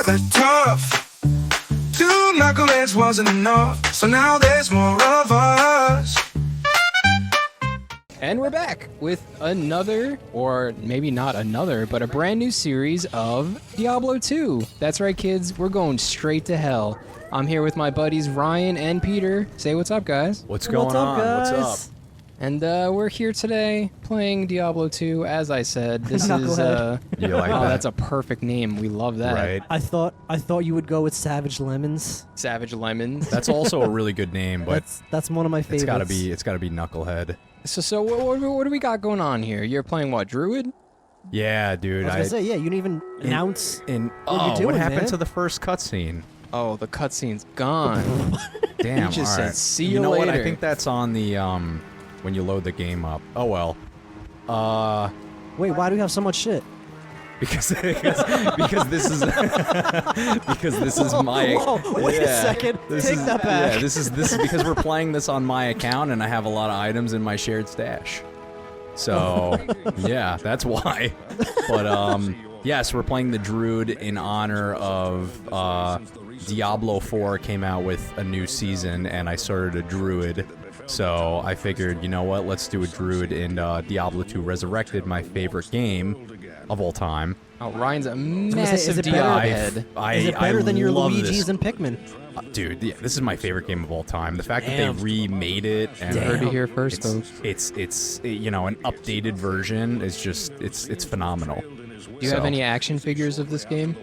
not that tough. Two knuckleheads wasn't enough, so now there's more of us. And we're back with another, or maybe not another, but a brand new series of Diablo 2. That's right, kids. We're going straight to hell. I'm here with my buddies Ryan and Peter. Say what's up, guys. What's going on? Guys? What's up? And we're here today playing Diablo 2. As I said, this is You like that? that's a perfect name. We love that. Right. I thought you would go with Savage Lemons. Savage Lemons. That's also a really good name, but That's one of my favorites. it's gotta be Knucklehead. So what do we got going on here? You're playing what, Druid? Yeah, dude. I was gonna say, yeah, you didn't even announce. what doing, happened man? to the first cutscene? Oh, the cutscene's gone. Damn. You just all said, right. "See you you know what? I later." think that's on the when you load the game up. Oh well. Wait, why do we have so much shit? Because this is because this is my. Whoa, wait a second. Take that back. Yeah, this is because we're playing this on my account and I have a lot of items in my shared stash. So yeah, that's why. But yes, we're playing the Druid in honor of Diablo 4 came out with a new season and I started a Druid. So I figured, you know what, let's do a Druid in Diablo 2 Resurrected, my favorite game of all time. Oh, Ryan's a gonna say, massive is it Diablo better? head. Is it better than your love Luigi's this. and Pikmin? Dude, yeah, this is my favorite game of all time. The fact that Damn. they remade it and You heard it here first, it's, folks. it's you know, an updated version is just it's phenomenal. Do you have any action figures of this game?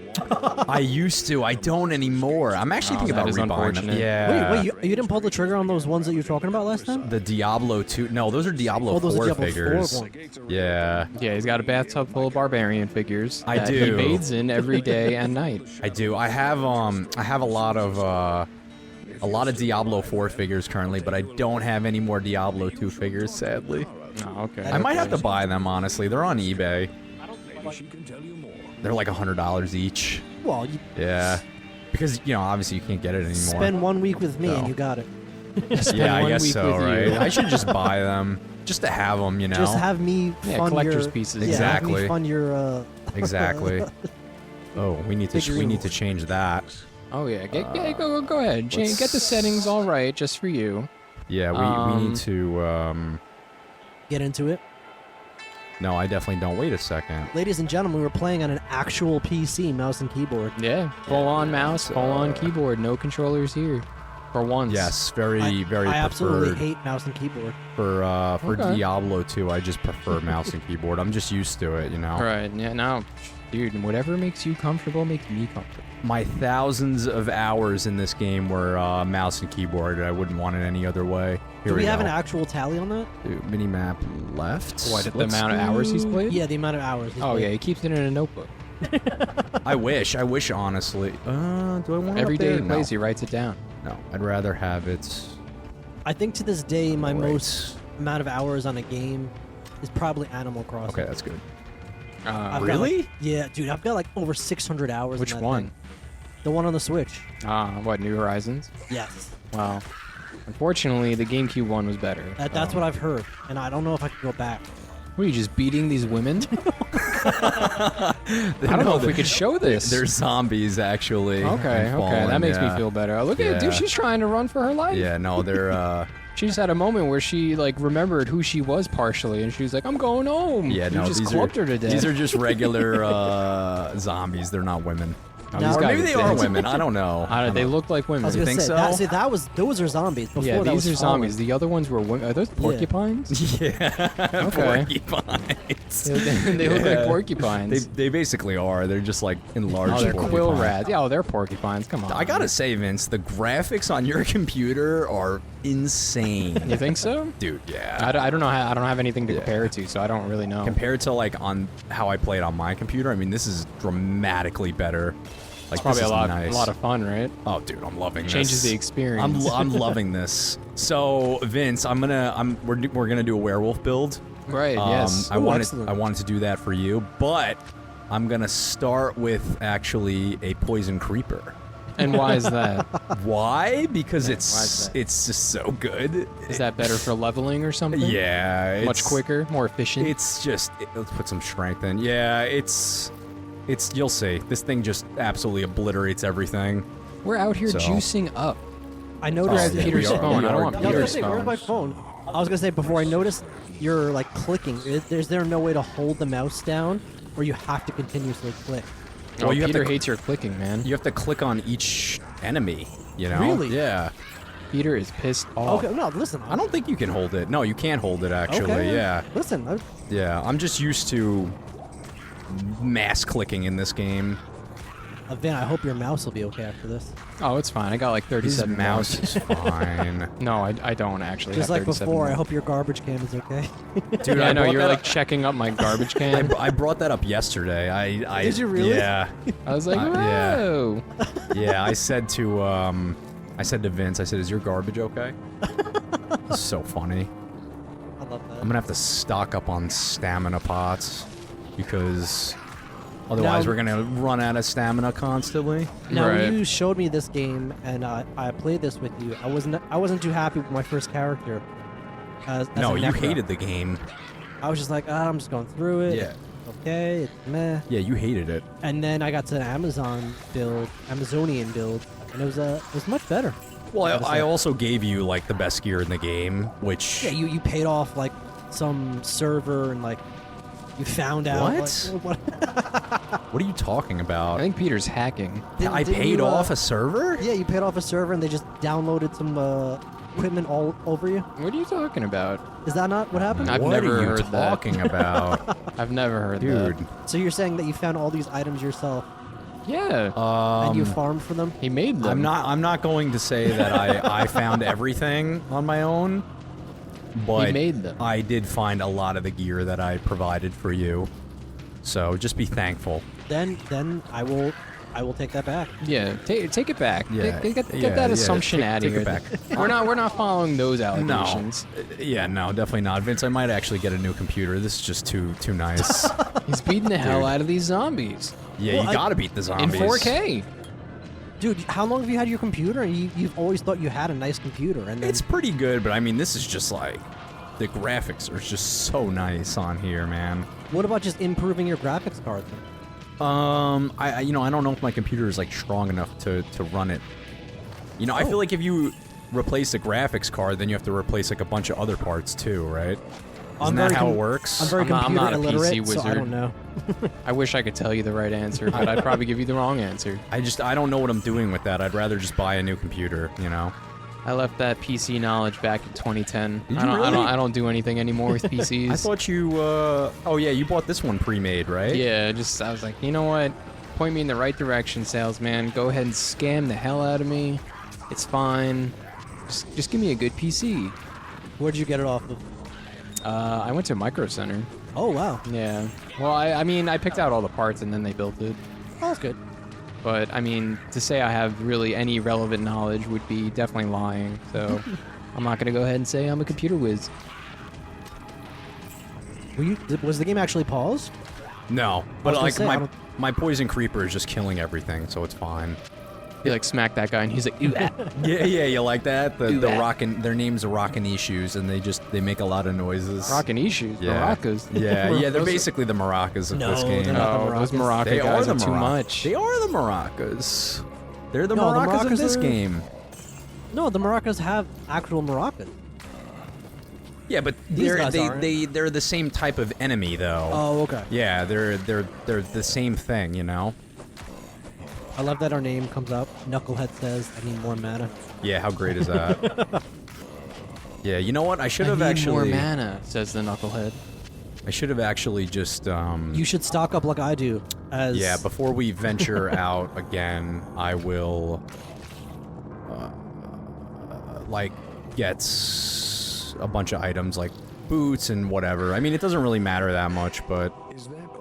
I used to. I don't anymore. I'm actually thinking that about is rebuying them. unfortunate. Yeah. Wait, you didn't pull the trigger on those ones that you were talking about last time? The Diablo 2. No, those are Diablo Oh, those 4 are Diablo figures. 4 ones. Yeah. Yeah, he's got a bathtub full of barbarian figures. I that do. He bathes in every day and night. I do. I have a lot of Diablo 4 figures currently, but I don't have any more Diablo 2 figures, sadly. Oh, okay. I might have to buy them, honestly. They're on eBay. They're like $100 each. Well, you Yeah. Because, you know, obviously you can't get it anymore. spend 1 week with me So. and you got it. Yeah, I one guess week so, with right? you. I should just buy them. Just to have them, you know? Just have me Yeah, fund collector's your pieces. Yeah, have me Exactly. fund your Exactly. Oh, we need to change that. Oh yeah, go ahead. Get the settings all right, just for you. Yeah, we need to. get into it. No, I definitely don't. Wait a second. Ladies and gentlemen, we were playing on an actual PC, mouse and keyboard. Yeah, full on mouse, full on keyboard, no controllers here. For once. Yes, very I preferred. absolutely hate mouse and keyboard. For Okay. Diablo 2, I just prefer mouse and keyboard. I'm just used to it, you know. All right. Yeah. Now, dude, whatever makes you comfortable makes me comfortable. My thousands of hours in this game were mouse and keyboard. I wouldn't want it any other way. Here Do we have go. an actual tally on that? Dude, mini-map left. What, the Let's amount of hours he's played? Yeah, the amount of hours. he's Oh played. yeah, he keeps it in a notebook. I wish honestly. Do I want Every day he No. plays, he writes it down. No, I'd rather have it. I think to this day, my Right. most amount of hours on a game is probably Animal Crossing. Okay, that's good. I've got, Really? like- yeah, dude, I've got like over 600 hours. Which in that one? thing. The one on the Switch. What, New Horizons? Yes. Wow. Unfortunately, the GameCube one was better. That's what I've heard, and I don't know if I can go back. What, are you just beating these women? I don't know if we could show this. They're zombies, actually. Okay, and okay, that fallen, makes me yeah. feel better. Look at it, Yeah. dude, she's trying to run for her life. Yeah, no, they're. She just had a moment where she, like, remembered who she was partially, and she was like, I'm going home. Yeah, You no, just these clubbed are her to death. these are just regular zombies. They're not women. Oh, No, these or guys Maybe they are are dead. women. I don't know. They look like women. I was You gonna think say so? those are zombies. Before Yeah, that these was are zombies. The other ones were women. Are those porcupines? Yeah. Okay. Porcupines. They look like Yeah. porcupines. They basically are. They're just like enlarged. Oh, they're porcupines. quill rats. Yeah, they're porcupines. Come on. I gotta say, Vince, the graphics on your computer are insane. You think so? Dude, yeah. I don't know. I don't have anything to Yeah. compare it to, so I don't really know. Compared to like on how I played on my computer, I mean, this is dramatically better. Like, It's probably this a is lot, nice. a lot of fun, right? Oh, dude, I'm loving this. Changes the experience. I'm loving this. So, Vince, we're gonna do a werewolf build. Right. Yes. I Ooh, wanted excellent. to do that for you, but I'm gonna start with actually a poison creeper. And why is that? Why? Because why is that? it's just so good. Is that better for leveling or something? Yeah, Much it's- quicker, more efficient. It's just let's put some strength in. Yeah, it's You'll see. This thing just absolutely obliterates everything. We're out here So- juicing up. I noticed yeah, Peter's we are- phone. we I don't are- want I was gonna Peter's say, where's phone. my phone? I was gonna say before I noticed you're like clicking. Is there no way to hold the mouse down, or you have to continuously click? Oh, you have Peter to- hates your clicking, man. You have to click on each enemy, you know? Really? Yeah. Peter is pissed off. Okay, no, listen. I don't think you can hold it. No, you can't hold it, actually. Okay. Yeah. Listen, Yeah, I'm just used to mass clicking in this game. Van, I hope your mouse will be okay after this. Oh, it's fine. I got like His 37 mouse mouse. is fine. No, I don't actually. Just have like 37 before, I more. hope your garbage can is okay. Dude, Yeah, I know brought you're that like up- checking up my garbage can. I brought that up yesterday. I Did you really? Yeah. I was like, yeah. whoa. Yeah, I said to Vince, I said, "Is your garbage okay?" It's so funny. I love that. I'm gonna have to stock up on stamina pots because otherwise Now- we're gonna run out of stamina constantly. Now, Right. when you showed me this game and I played this with you, I wasn't too happy with my first character. As No, a you Necro. hated the game. I was just like, I'm just going through it. Yeah. Okay, it's meh. Yeah, you hated it. And then I got to an Amazonian build, and it was much better. Well, I also gave you like the best gear in the game, which Yeah, you paid off like some server and like you found out. What? Like, what? what are you talking I about? think Peter's hacking. I Didn't paid you, off a server? Yeah, you paid off a server and they just downloaded some equipment all over you. What are you talking about? Is that not what happened? I've what never are you heard that. talking about, I've never heard dude? So you're saying that you found all these items yourself that. Yeah. and you farmed for them? He made them. I'm not going to say that I found everything on my own, but He made them. I did find a lot of the gear that I provided for you. So just be thankful. Then I will take that back. Yeah, take it back. Yeah, Get yeah, that yeah, assumption out of take here. it back. We're not following those allegations. Yeah, no, definitely not. Vince, I might actually get a new computer. This is just too nice. He's beating the hell out of these zombies Yeah, Well, you gotta beat the in zombies. 4K. Dude, how long have you had your computer? And you've always thought you had a nice computer, and then It's pretty good, but I mean, this is just like the graphics are just so nice on here, man. what about just improving your graphics card? Then? I don't know if my computer is like strong enough to run it. You know, I feel like if you replace the graphics card, then you have to replace like a bunch of other parts too, right? Isn't that how it works? I'm very I'm not computer a PC illiterate, so I wizard. don't know. I wish I could tell you the right answer, but I'd probably give you the wrong answer. I don't know what I'm doing with that. I'd rather just buy a new computer, you know? I left that PC knowledge back in 2010. Did you I really? don't do anything anymore with PCs. I thought you, oh yeah, you bought this one pre-made, right? Yeah, I was like, you know what? Point me in the right direction, salesman. Go ahead and scam the hell out of me. It's fine. Just give me a good PC. Where'd you get it off of? I went to Micro Center. Oh wow, Yeah. Well, I mean, I picked out all the parts and then they built it. oh, that's good. But I mean, to say I have really any relevant knowledge would be definitely lying. So I'm not gonna go ahead and say I'm a computer whiz. Was the game actually paused? No, but gonna like say, I don't- my poison creeper is just killing everything, so it's fine. He like smacked that guy and he's like, "Ew, ah." Yeah, you like that? The that. rockin', their names are Rockin' Issues, and they make a lot of noises. Rockin' issues, Yeah. maracas. Yeah, they're Those- basically the maracas of No, this game. they're not. Oh, those the maraca They guys are are the too maracas. much. They are the maracas. They're the No, the maracas of maracas this are- game. No, the maracas have actual maracas. Yeah, but These guys aren't. they're the same type of enemy though. Oh, okay. Yeah, they're the same thing, you know. I love that our name comes up. Knucklehead says, "I need more mana." Yeah, how great is that? Yeah, you know what? I should have I need actually. more mana, says the knucklehead. I should have actually just. You should stock up like I do. As Yeah, before we venture out again, I will. Like, get a bunch of items like boots and whatever. I mean, it doesn't really matter that much, but.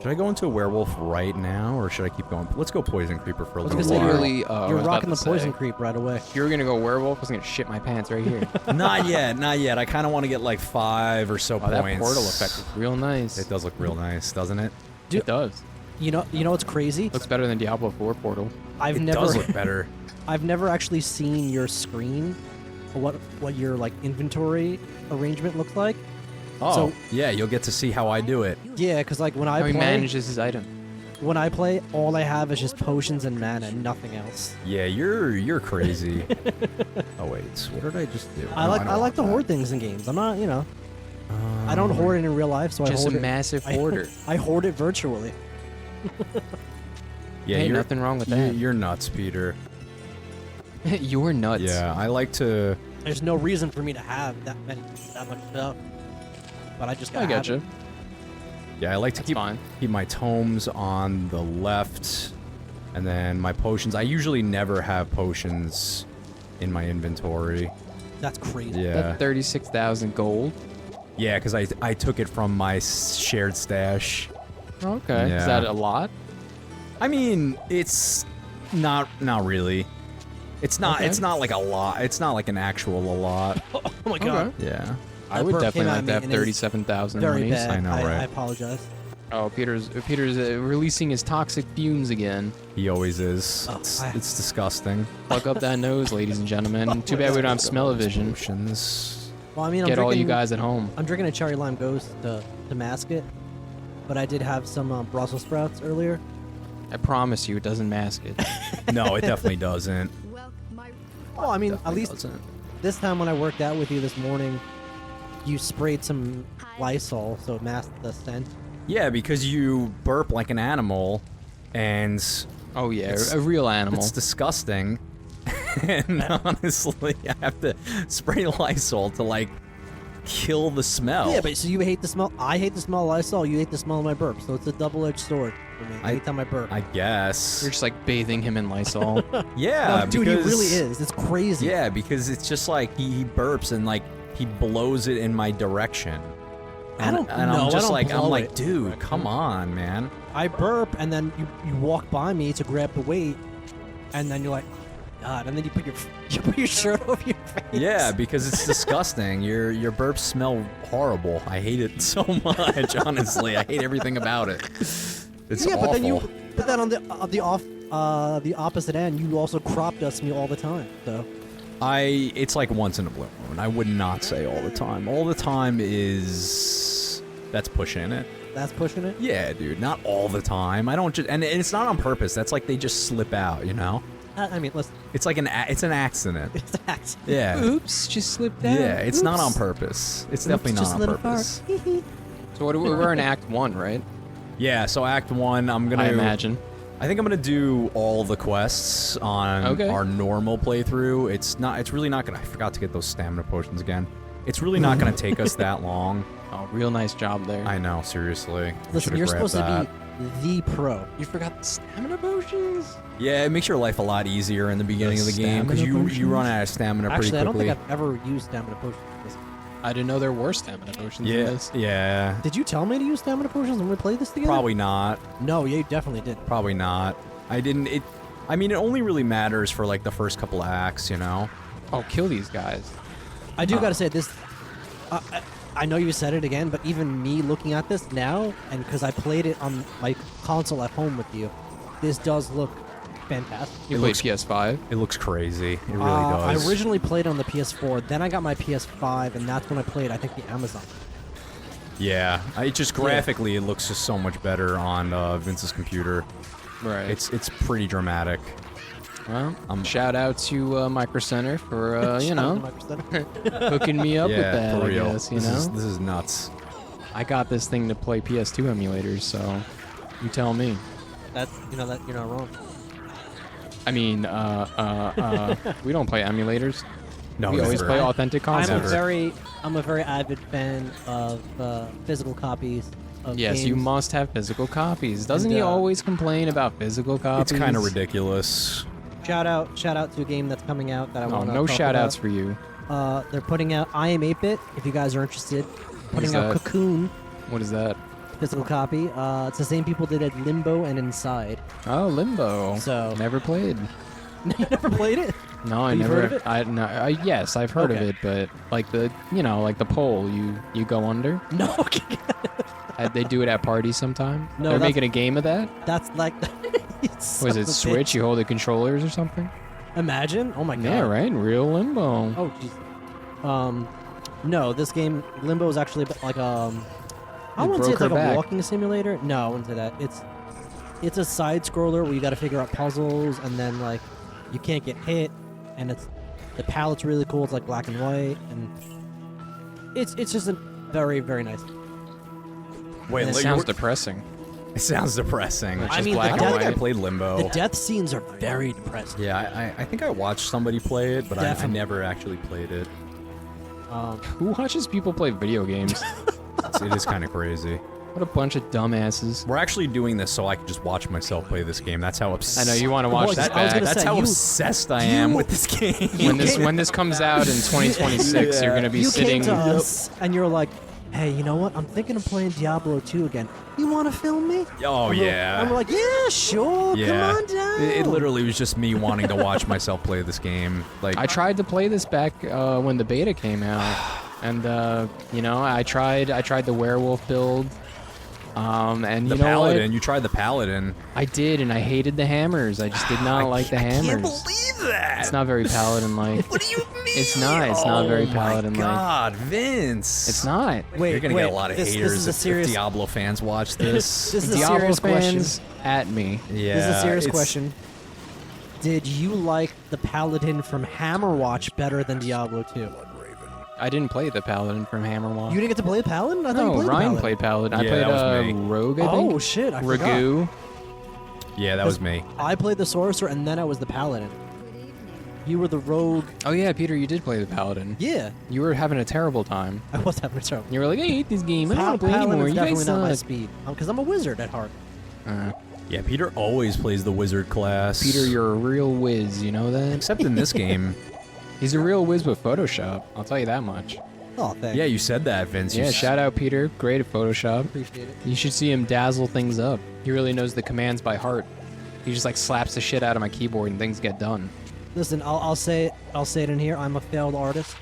Should I go into a werewolf right now, or should I keep going? Let's go poison creeper for a I was little gonna say while. Literally, I you're was about rocking to the poison say. creep right away. If you were gonna go werewolf, I was gonna shit my pants right here. Not yet, not yet. I kind of want to get like 5 or so Oh, that points. portal effect is real nice. It does look real nice, doesn't it? It does. You know what's crazy? Looks better than Diablo 4 portal. I've It never does look better. I've never actually seen your screen, or what your like inventory arrangement looks like. Oh, So- yeah, you'll get to see how I do it. Yeah, because like when I How he play, manages his item. when I play, all I have is just potions and mana, nothing else. Yeah, you're crazy. Oh wait, what did I just do? I like to hoard things in games. I'm not, you know. I don't hoard it in real life, so I Just hoard a it. massive hoarder. I hoard it virtually. Yeah, Hey, you're nothing wrong with that. You're nuts, Peter. You're nuts. Yeah, I like to. There's no reason for me to have that much stuff, but I just gotta I have gotcha. it. Yeah, I like to keep fine. my tomes on the left, and then my potions. I usually never have potions in my inventory. That's crazy. Yeah, That 36,000 gold. yeah, because I took it from my shared stash. Okay. Yeah. Is that a lot? I mean, it's not really. It's not. Okay. It's not like a lot. It's not like an actual a lot. Oh my god. Yeah. I That would burp definitely came at like me to have and it's 37,000 Very monies. bad. I know, right? I apologize. Oh, Peter's releasing his toxic fumes again. He always is. Oh, It's disgusting. Plug up that nose, ladies and gentlemen. Too bad we don't have smell-o-vision. Potions. Well, I mean, Get all you guys at home. I'm drinking a cherry lime ghost to mask it, but I did have some Brussels sprouts earlier. I promise you, it doesn't mask it. No, it definitely doesn't. Well, I mean, at Definitely least doesn't. this time when I worked out with you this morning, you sprayed some Lysol so it masked the scent. Yeah, because you burp like an animal, and Oh yeah, It's- a real animal. it's disgusting. And honestly, I have to spray Lysol to like kill the smell. Yeah, but so you hate the smell. I hate the smell of Lysol. You hate the smell of my burp. So it's a double-edged sword for me. Anytime I burp. I guess. You're just like bathing him in Lysol. Yeah, no, dude, he because- really is. It's crazy. Yeah, because it's just like he burps and like he blows it in my direction. I don't and know, I'm I just don't like blow it. dude, come on, man. I burp, and then you walk by me to grab the weight, and then you're like, God, and then you put your shirt over your face. Yeah, because it's disgusting. Your burps smell horrible. I hate it so much. Honestly, I hate everything about it. It's yeah, awful. but then on the opposite end, you also crop dust me all the time. So It's like once in a blue moon. I would not say all the time. All the time that's pushing it. that's pushing it. Yeah, dude, not all the time. I don't just, and it's not on purpose. That's like they just slip out, you know. I mean, listen, It's like it's an accident. it's an accident. Yeah. Oops, just slipped out. Yeah, it's not on Oops. purpose. It's definitely Just not lit on a fire. purpose. So we're in Act 1, right? Yeah, so Act 1, I'm gonna. I imagine. I think I'm gonna do all the quests on Okay. our normal playthrough. It's really not gonna. I forgot to get those stamina potions again. It's really not gonna take us that long. Oh, real nice job there. I know, seriously. Listen, Should've you're grabbed supposed that. to be the pro. You forgot the stamina potions? Yeah, it makes your life a lot easier in the beginning The of the game because stamina you potions? run out of stamina Actually, pretty I don't quickly. think I've ever used stamina potions. in this. I didn't know there were stamina potions in Yeah, this. yeah. Did you tell me to use stamina potions when we played this together? Probably not. No, yeah, you definitely did. Probably not. I didn't. I mean, it only really matters for like the first couple of acts, you know. Oh, kill these guys. I do gotta say this. I know you said it again, but even me looking at this now, and because I played it on my console at home with you, this does look fantastic. You played PS5? It looks crazy. It really I does. originally played on the PS4, then I got my PS5, and that's when I played, I think, the Amazon. Yeah, it just graphically it looks just so much better on Vince's computer. Right. It's pretty dramatic. Well, shout out to Micro Center for, you know, Microsoft. hooking me up with Yeah, that, for I real. guess, you this know? this is nuts. I got this thing to play PS2 emulators, so you tell me. That's, you know, that you're not wrong. I mean, we don't play emulators. No, We always never. play authentic consoles. I'm a very avid fan of physical copies of Yes, games. you must have physical copies. Doesn't And, he always complain about physical copies? It's kind of ridiculous. Shout out to a game that's coming out that I Oh, want to no talk shout about. outs for you. They're putting out I Am 8-Bit, if you guys are interested. Putting is out that? Cocoon, What is that? physical copy. It's the same people that did Limbo and Inside. Oh, Limbo. So- Never played. You never played it? No, I You've never. heard of it? I no. Yes, I've heard of Okay. it, but like the like the pole, you go under. No, okay. They do it at parties sometime. No, They're that's- making a game of that. That's like. Was it Switch? You hold the controllers or something? Imagine. Oh my god. Yeah, right. Real Limbo. Oh jeez. No, this game Limbo is actually a bit like I You wouldn't say broke it's like her a back. walking simulator. No, I wouldn't say that. it's a side scroller where you got to figure out puzzles, and then like you can't get hit, and the palette's really cool. It's like black and white, and it's just a very, very nice. Wait, It It sounds depressing. It sounds depressing. It's I just mean, black I and don't the think I white. played Limbo. The death scenes are very depressing. Yeah, I think I watched somebody play it, but I Definitely. never actually played it. Who watches people play video games? It is kind of crazy. What a bunch of dumbasses. We're actually doing this so I can just watch myself play this game. That's how I obsessed. know you want to watch Well, this I was back. gonna That's say, how you- obsessed I am you- with this game. When this comes out in 2026, you're gonna be You sitting. came to us and you're like, hey, you know what? I'm thinking of playing Diablo 2 again. You want to film me? Oh, yeah. And we're like, yeah, sure. Yeah. Come on down. It literally was just me wanting to watch myself play this game. Like, I tried to play this back when the beta came out, and you know, I tried the werewolf build, and the you know paladin. what? You tried the paladin. I did, and I hated the hammers. I just did not like the hammers. I can't believe that. It's not very paladin-like. What do you mean? It's not. It's not very paladin-like. Oh my God, Vince. It's not. Wait, You're gonna wait, get a lot of this haters is a if serious. Diablo fans watch this. This is a Diablo serious question. fans at me. Yeah, This is a serious it's- question. Did you like the paladin from Hammerwatch better than Diablo 2? I didn't play the paladin from Hammerwatch. You didn't get to play the paladin? I thought you No, played Ryan the paladin. played paladin. I Yeah, played that was me. rogue. I think. Oh shit! I forgot. Ragu. Yeah, that was me. I played the sorcerer and then I was the paladin. You were the rogue. Oh yeah, Peter, you did play the paladin. Yeah, You were having a terrible time. I was having trouble. You were like, I hate this game. I don't want to play Paladin anymore. is You definitely guys not my suck. speed because I'm a wizard at heart. Yeah, Peter always plays the wizard class. Peter, you're a real whiz. You know that? except in this game. He's a real whiz with Photoshop. I'll tell you that much. Oh, thanks. Yeah, you said that, Vince. You Yeah, s- shout out Peter. Great at Photoshop. Appreciate it. You should see him dazzle things up. He really knows the commands by heart. He just like slaps the shit out of my keyboard and things get done. Listen, I'll say it in here. I'm a failed artist.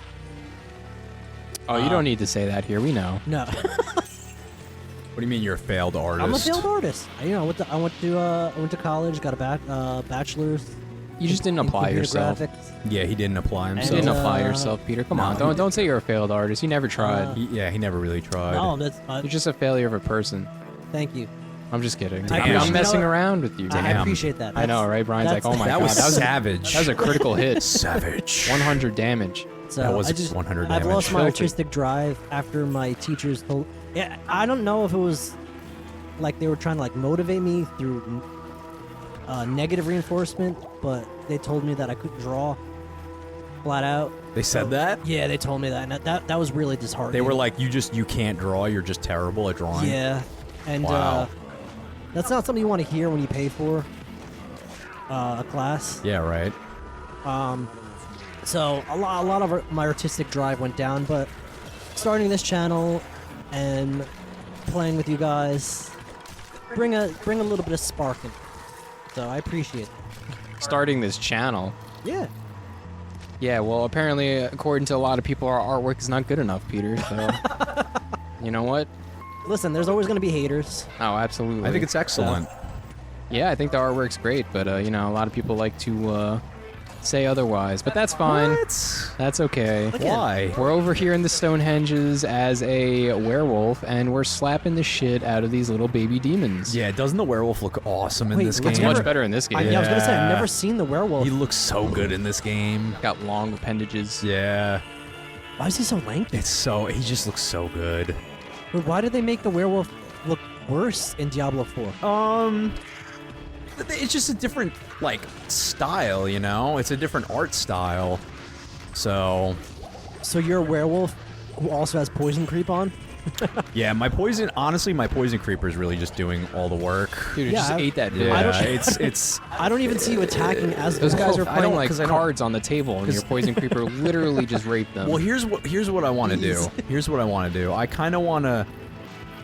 Oh, you don't need to say that here. We know. No, What do you mean you're a failed artist? I'm a failed artist. I went to college, got a bachelor's. You just didn't in apply computer yourself. graphics. Yeah, he didn't apply You himself. didn't And, apply uh, yourself, Peter. Come no, on, don't say you're a failed artist. You never tried. He never really tried. No, that's. You're just a failure of a person. Thank you. I'm just kidding. Damn. I'm messing You know what? around with you. I Damn. appreciate that. I know, That's- right? Brian's like, that's- oh my that god, was that was savage. that was a critical hit. Savage. 100 damage. So That was I just, 100 I've damage. lost my Filthy. artistic drive after my teachers told. Yeah, I don't know if it was like they were trying to like motivate me through negative reinforcement, but they told me that I couldn't draw flat out. They said that? Yeah, they told me that, and that was really disheartening. They were like, you can't draw. You're just terrible at drawing. yeah, and Wow. that's not something you want to hear when you pay for a class. Yeah, right. So a lot of my artistic drive went down, but starting this channel and playing with you guys bring a little bit of spark in. So I appreciate it. Starting this channel. Yeah. Yeah, well, apparently, according to a lot of people, our artwork is not good enough, Peter. So, you know what? Listen, there's always going to be haters. Oh, absolutely. I think it's excellent. Yeah, I think the artwork's great, but you know, a lot of people like to say otherwise. But that's fine. What? That's okay. Why? We're over here in the Stonehenges as a werewolf, and we're slapping the shit out of these little baby demons. Yeah, doesn't the werewolf look awesome in Wait, this what's It's game? much Never- better in this game. Yeah, I was going to say, I've Yeah. never seen the werewolf. He looks so good in this game. Got long appendages. Yeah. Why is he so lanky? He just looks so good. But why did they make the werewolf look worse in Diablo 4? It's just a different, like, style, you know? It's a different art style. So, So you're a werewolf who also has poison creep on? yeah, my poison creeper is really just doing all the work. Dude, it Yeah, just I- ate that Yeah, village. it's I don't even see you attacking as the Those guys wolf. are playing like 'cause I don't- cards on the table, and your poison creeper literally just raped them. Well, here's what I want to do. Here's what I want to do. I kind of want to.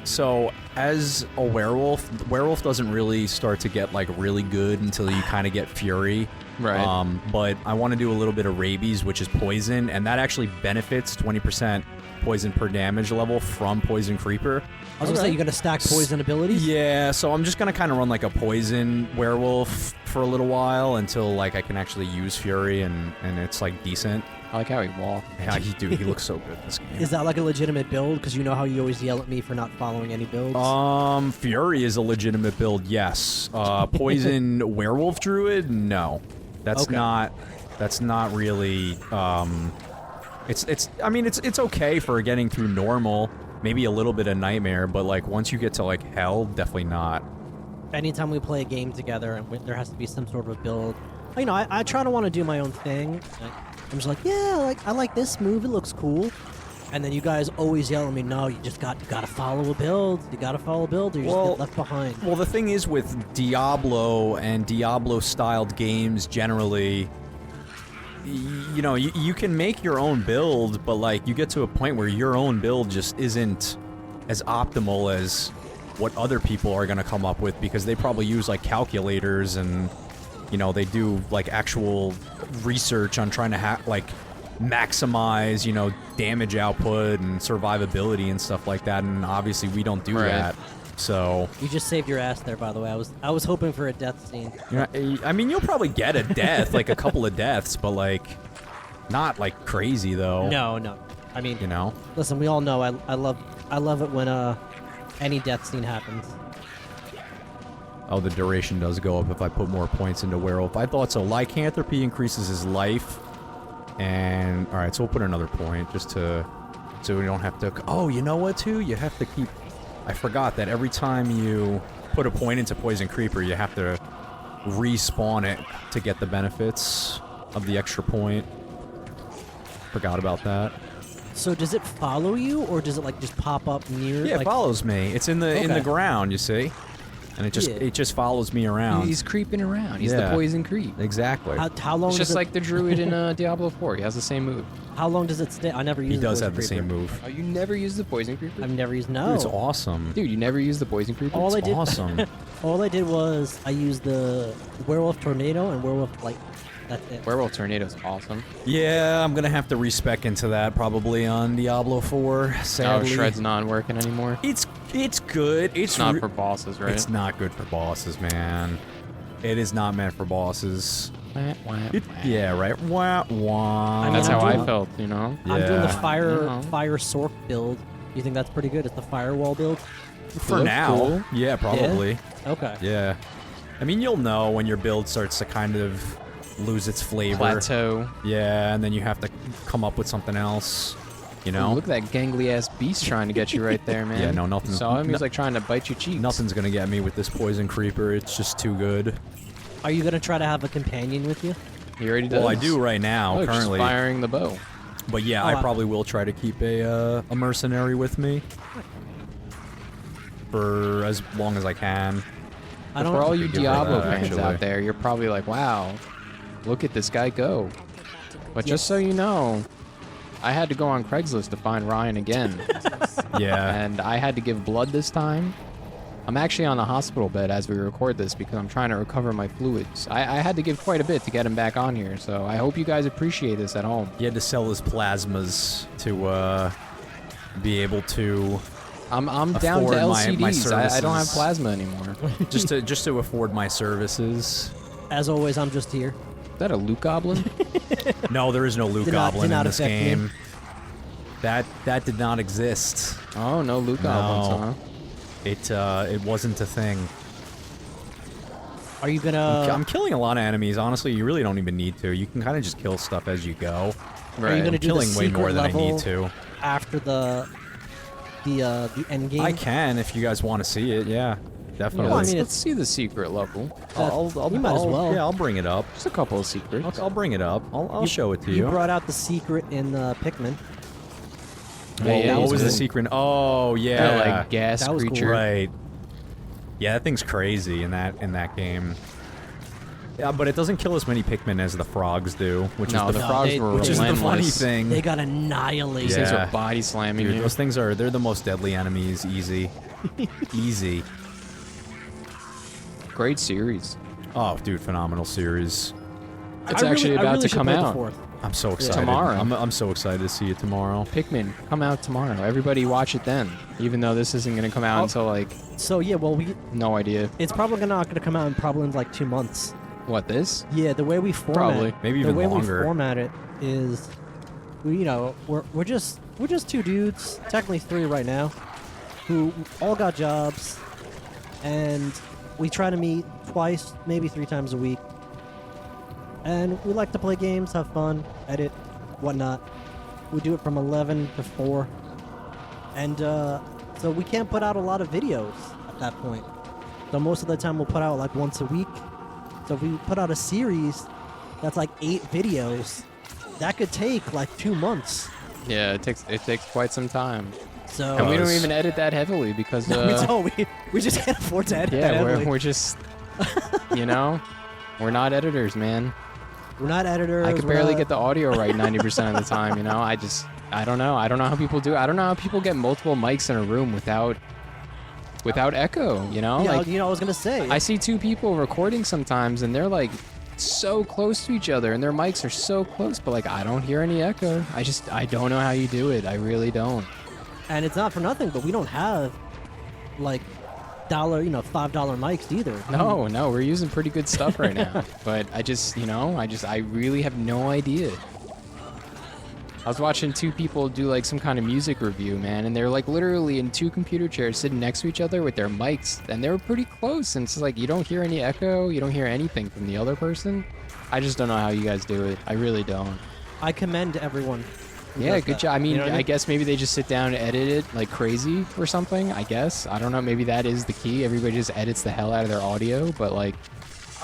So, as a werewolf doesn't really start to get like really good until you kind of get fury. Right. But I want to do a little bit of rabies, which is poison, and that actually benefits 20% poison per damage level from Poison Creeper. I was gonna say, you gotta stack poison abilities? Yeah, so I'm just gonna kind of run like a poison werewolf for a little while until like I can actually use Fury and it's like decent. I like how he walks. Yeah, he looks so good in this game. Is that like a legitimate build? Because you know how you always yell at me for not following any builds? Fury is a legitimate build, yes. Poison werewolf druid, no. That's Okay. not. That's not really. I mean, it's okay for getting through normal. Maybe a little bit of nightmare, but like once you get to like hell, definitely not. Anytime we play a game together and there has to be some sort of a build, you know, I try to want to do my own thing. I'm just like, yeah, like I like this move. It looks cool. And then you guys always yell at me, no, you gotta follow a build. You gotta follow a build, or you just get left behind. Well, the thing is with Diablo and Diablo-styled games generally, you know, you can make your own build, but like you get to a point where your own build just isn't as optimal as what other people are going to come up with, because they probably use like calculators and, you know, they do like actual research on trying to like maximize, you know, damage output and survivability and stuff like that, and obviously we don't do that. So You just saved your ass there, by the way. I was hoping for a death scene. I mean, you'll probably get a death, like a couple of deaths, but like not like crazy though. No. I mean, You know? listen, we all know I love it when any death scene happens. Oh, the duration does go up if I put more points into werewolf. I thought so. Lycanthropy increases his life, and all right, so we'll put another point just to so we don't have to. Oh, you know what? Too, you have to keep. I forgot that every time you put a point into Poison Creeper, you have to respawn it to get the benefits of the extra point. Forgot about that. So does it follow you, or does it like just pop up near? Yeah, like, it follows me. It's in the Okay. ground, you see, and it just follows me around. He's creeping around. He's Yeah. the poison creep. Exactly. How long? It's does just like the druid in Diablo 4. He has the same move. How long does it stay? I never used. He does Poison have the same Creeper. move. Oh, you never used the poison creeper? I've never used. No. Dude, it's awesome. Dude, you never used the poison creeper? All I It's did. awesome. All I did was I used the werewolf tornado and werewolf light. That's it. Werewolf Tornado's awesome. Yeah, I'm gonna have to respec into that probably on Diablo 4. Oh, Sadly, Shred's not working anymore. It's good. It's not for bosses, right? It's not good for bosses, man. It is not meant for bosses. Wah, wah, It, wah. yeah, right. Wah wah. I mean, That's I'm how I doing- felt, you know? I'm doing the Yeah. fire sork build. You think that's pretty good? It's the firewall build. For Looks now. cool. Yeah, probably. Okay. Yeah. I mean, you'll know when your build starts to kind of lose its flavor. Plateau. Yeah, and then you have to come up with something else. You Ooh, know? look at that gangly ass beast trying to get you right there, man. Yeah, no, nothing- Saw him? He's no- like trying to bite your cheeks. Nothing's gonna get me with this Poison Creeper. It's just too good. Are you gonna try to have a companion with you? He already does. Well, I do right now, Oh, just currently. firing the bow. But yeah, Oh, I wow. probably will try to keep a mercenary with me for as long as I can. I For all you Good for Diablo that, fans actually. out there, you're probably like, wow, look at this guy go. But just so you know, I had to go on Craigslist to find Ryan again. Yeah. And I had to give blood this time. I'm actually on the hospital bed as we record this because I'm trying to recover my fluids. I had to give quite a bit to get him back on here, so I hope you guys appreciate this at home. He had to sell his plasmas to be able to I'm down to afford my LCDs. I don't have services. plasma anymore. just to afford my services. As always, I'm just here. Is that a Luke Goblin? No, there is no Luke Did not- Goblin did not in this affect me. game. That did not exist. Oh, no Luke Goblins, huh? It wasn't a thing. Are you gonna? I'm killing a lot of enemies. Honestly, you really don't even need to. You can kind of just kill stuff as you go. Are you gonna I'm do the killing way secret more than I level need to. after the end game? I can if you guys want to see it. Yeah, definitely. Well, I let's, mean, let's see the secret level. I'll, you might as well. Yeah, I'll bring it up. Just a couple of secrets. I'll bring it up. I'll show it to you. You brought out the secret in Pikmin. Yeah, what he's was the good. secret? Oh That, yeah, like gas That was cool. creature. right. Yeah, that thing's crazy in that game. Yeah, but it doesn't kill as many Pikmin as the frogs do, which No, is the the frogs they- were which is the funny relentless. thing. They got annihilated. These things Yeah. are body slamming Dude, you. those things they're the most deadly enemies. Easy, easy. Great series. Oh, dude, phenomenal series. It's actually about to come out. I'm so excited. Tomorrow. I'm so excited to see it tomorrow. Pikmin, come out tomorrow. Everybody watch it then. Even though this isn't going to come out until like... So yeah, well No idea. it's probably not going to come out in probably in like 2 months. What, this? Yeah, the way we format Probably. Maybe the even way longer. we format it is, we're just 2 dudes, technically 3 right now, who all got jobs, and we try to meet twice, maybe 3 times a week. And we like to play games, have fun, edit, whatnot. We do it from 11 to 4. And so we can't put out a lot of videos at that point. So most of the time we'll put out like once a week. So if we put out a series that's like 8 videos, that could take like 2 months. Yeah, it takes quite some time. So And we don't even edit that heavily because... we don't. We just can't afford to edit that yeah, heavily. we're just... we're not editors, man. We're not editors. I could barely get the audio right 90% of the time, I don't know. I don't know how people do it. I don't know how people get multiple mics in a room without echo, Yeah, Like, I was gonna say. I see 2 people recording sometimes, and they're like so close to each other, and their mics are so close, but like I don't hear any echo. I don't know how you do it. I really don't. And it's not for nothing, but we don't have like $5 mics either. No, we're using pretty good stuff right now. But I really have no idea. I was watching 2 people do like some kind of music review, man, and they're like literally in 2 computer chairs sitting next to each other with their mics, and they were pretty close, and it's like you don't hear any echo, you don't hear anything from the other person. I just don't know how you guys do it. I really don't. I commend everyone. who Yeah, does good that. job. I mean, You know what I guess maybe they just sit down and edit it like crazy or something, I guess. I don't know. Maybe that is the key. Everybody just edits the hell out of their audio, but like,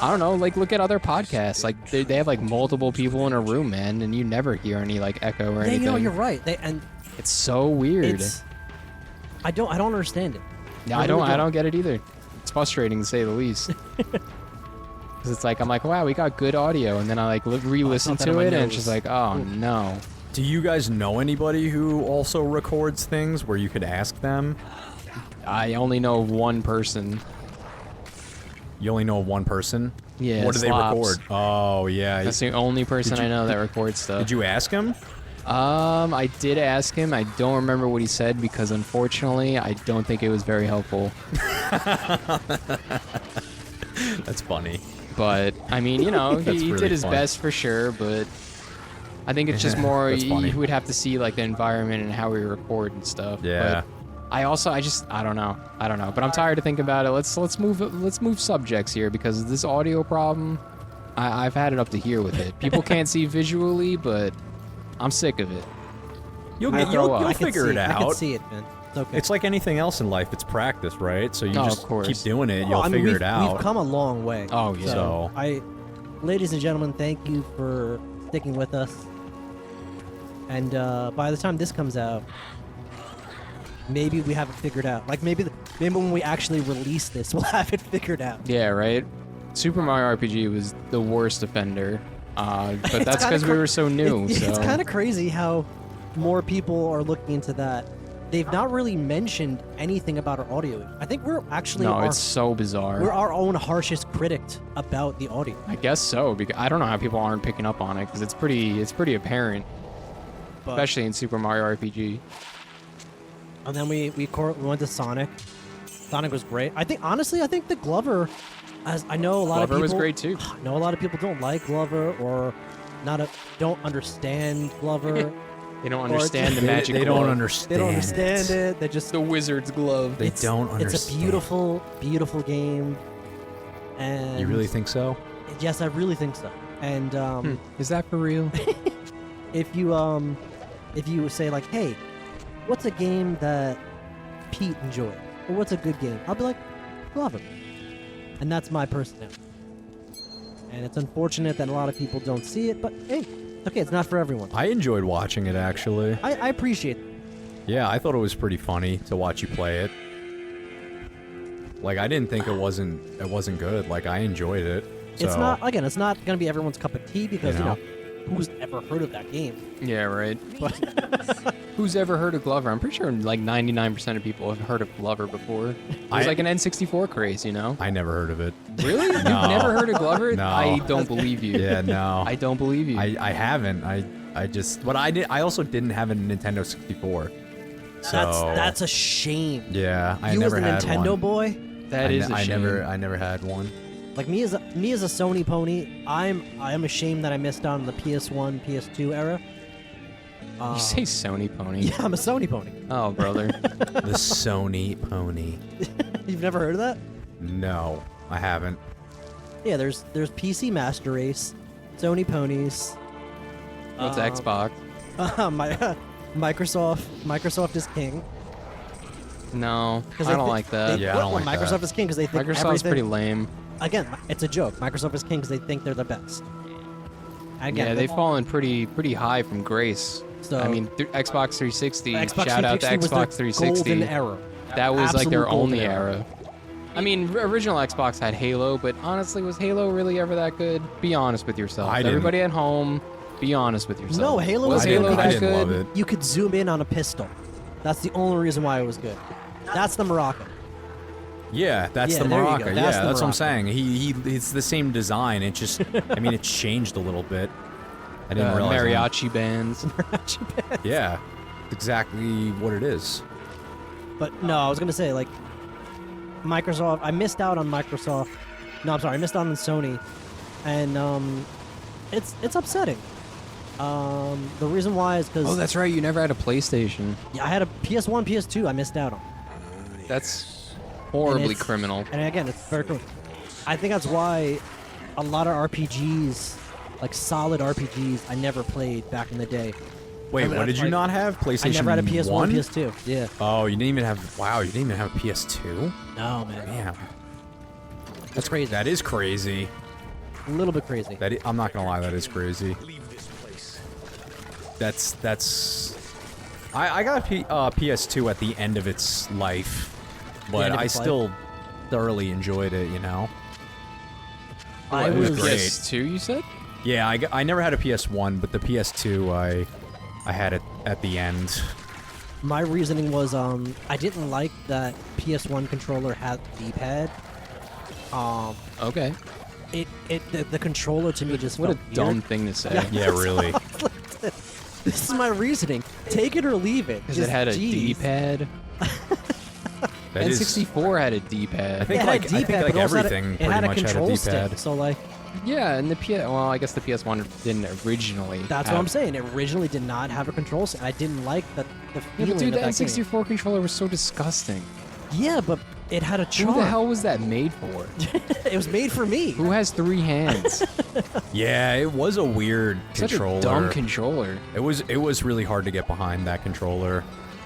I don't know. Like, look at other podcasts. Like, they have like multiple people in a room, man, and you never hear any like echo or Yeah, anything. you're right. It's so weird. I don't understand it. Yeah, I don't get it either. It's frustrating to say the least. Because it's like, I'm like, wow, we got good audio, and then I like re-listen not that on to my it, and it's just nose. like, oh no. Do you guys know anybody who also records things where you could ask them? I only know of one person. You only know of one person? Yeah, What do they Slops. record? Oh, yeah. That's the only person Did you- I know that records stuff. Did you ask him? I did ask him. I don't remember what he said because unfortunately, I don't think it was very helpful. That's funny. But I mean, he That's he really did his fun. best for sure. But I think it's just more That's funny. you would have to see like the environment and how we record and stuff. Yeah. But I don't know. But I'm tired to think about it. Let's move subjects here because this audio problem, I've had it up to here with it. People can't see visually, but I'm sick of it. You'll I throw up. you'll I can figure see it I can out. see it, man. It's okay. It's like anything else in life. It's practice, right? So you Oh, of just course. keep doing it. Well, You'll I mean, figure we've, it out. We've come a long way. Oh, yeah. So- Ladies and gentlemen, thank you for sticking with us. And by the time this comes out, maybe we have it figured out. Like maybe when we actually release this, we'll have it figured out. Yeah, right? Super Mario RPG was the worst offender. But It's that's kinda because we were so new. It's so kind of crazy how more people are looking into that. They've not really mentioned anything about our audio. I think we're actually no, it's so bizarre. we're our own harshest critic about the audio. I guess so because I don't know how people aren't picking up on it because it's pretty apparent, But, especially in Super Mario RPG. and then we went to Sonic. Sonic was great. I think the Glover, as I know a lot of Glover people was great too. I know a lot of people don't like Glover or don't understand Glover. They don't understand the They- magic. They don't glove. understand. They don't understand it. They just the wizard's glove. They don't understand. It's a beautiful, beautiful game. And You really think so? Yes, I really think so. And Is that for real? if you say like, hey, what's a game that Pete enjoyed, or what's a good game, I'll be like, Glover. And that's my personality. And it's unfortunate that a lot of people don't see it, but hey, okay, it's not for everyone. I enjoyed watching it, actually. I appreciate it. Yeah, I thought it was pretty funny to watch you play it. Like, I didn't think it wasn't good. Like, I enjoyed it. It's So, not gonna be everyone's cup of tea because You know? who's ever heard of that game? Yeah, right. Who's ever heard of Glover? I'm pretty sure like 99% of people have heard of Glover before. It was like an N64 craze, you know? I never heard of it. Really? You've never heard of Glover? No. I don't believe you. Yeah, no. I don't believe you. I haven't. I just, but I also didn't have a Nintendo 64. So That's a shame. yeah, I You never was a had Nintendo one. boy. That is a shame. I never had one. Like me as a Sony pony, I am ashamed that I missed out on the PS1, PS2 era. You say Sony Pony? Yeah, I'm a Sony pony. Oh, brother. The Sony Pony. You've never heard of that? No, I haven't. Yeah, there's PC Master Race, Sony ponies. What's Xbox? Microsoft is king. No, I 'Cause don't like that. Yeah, I don't like Microsoft that. is king because they think Microsoft's everything. pretty lame. Again, it's a joke. Microsoft is king because they think they're the best. Again, Yeah, they've fallen pretty high from grace. So- I mean, Xbox 360. Xbox Shout out to 360 was their Xbox 360. golden era. That was like their Absolute golden only era. I mean, original Xbox had Halo, but honestly, was Halo really ever that good? Be honest with yourself. I didn't. Everybody at home, be honest with yourself. No, Halo was was Halo good. that I didn't good? love it. You could zoom in on a pistol. That's the only reason why it was good. That's the Morocco. Yeah, that's Yeah, the there you go. Morocco. That's Yeah, the that's what I'm Morocco. saying. It's the same design. It just, I mean, it's changed a little bit. I didn't realize. Mariachi bands. Yeah, exactly what it is. But no, I was gonna say like Microsoft. I missed out on Microsoft. No, I'm sorry, I missed out on Sony, and it's upsetting. The reason why is because Oh, that's right. You never had a PlayStation. I had a PS1, PS2. I missed out on. That's And horribly it's- criminal. And again, it's very cool. I think that's why a lot of RPGs, like solid RPGs, I never played back in the day. Wait, I mean, what did that's you like- not have? PlayStation I never had a PS1, 1? PS2. Yeah. Oh, you didn't even have. Wow, you didn't even have a PS2. No, man. Damn, That's crazy. that is crazy. A little bit crazy. I'm not gonna lie, that is crazy. That's. I got PS2 at the end of its life, but end of I its life? still thoroughly enjoyed it. You know. I it was was great. PS2, you said? Yeah, I never had a PS1, but the PS2 I had it at the end. My reasoning was I didn't like that PS1 controller had D-pad. Okay. The controller to me just What a felt dumb weird. thing to say. Yeah, really. This is my reasoning. Take it or leave it. Because it Just, had a geez. D-pad. That is- N64 had a D-pad. I think It like had D-pad, I think but like also had a- everything it pretty had a much had a control D-pad. stick. So like Yeah, and the well, I guess the PS1 didn't originally. that's have- what I'm saying. It originally did not have a control stick. I didn't like the Yeah, feeling but dude, the of that game. N64 controller was so disgusting. Yeah, but it had a charm. Who the hell was that made for? It was made for me. Who has 3 hands? Yeah, it was a weird Such controller. a dumb controller. It was really hard to get behind that controller.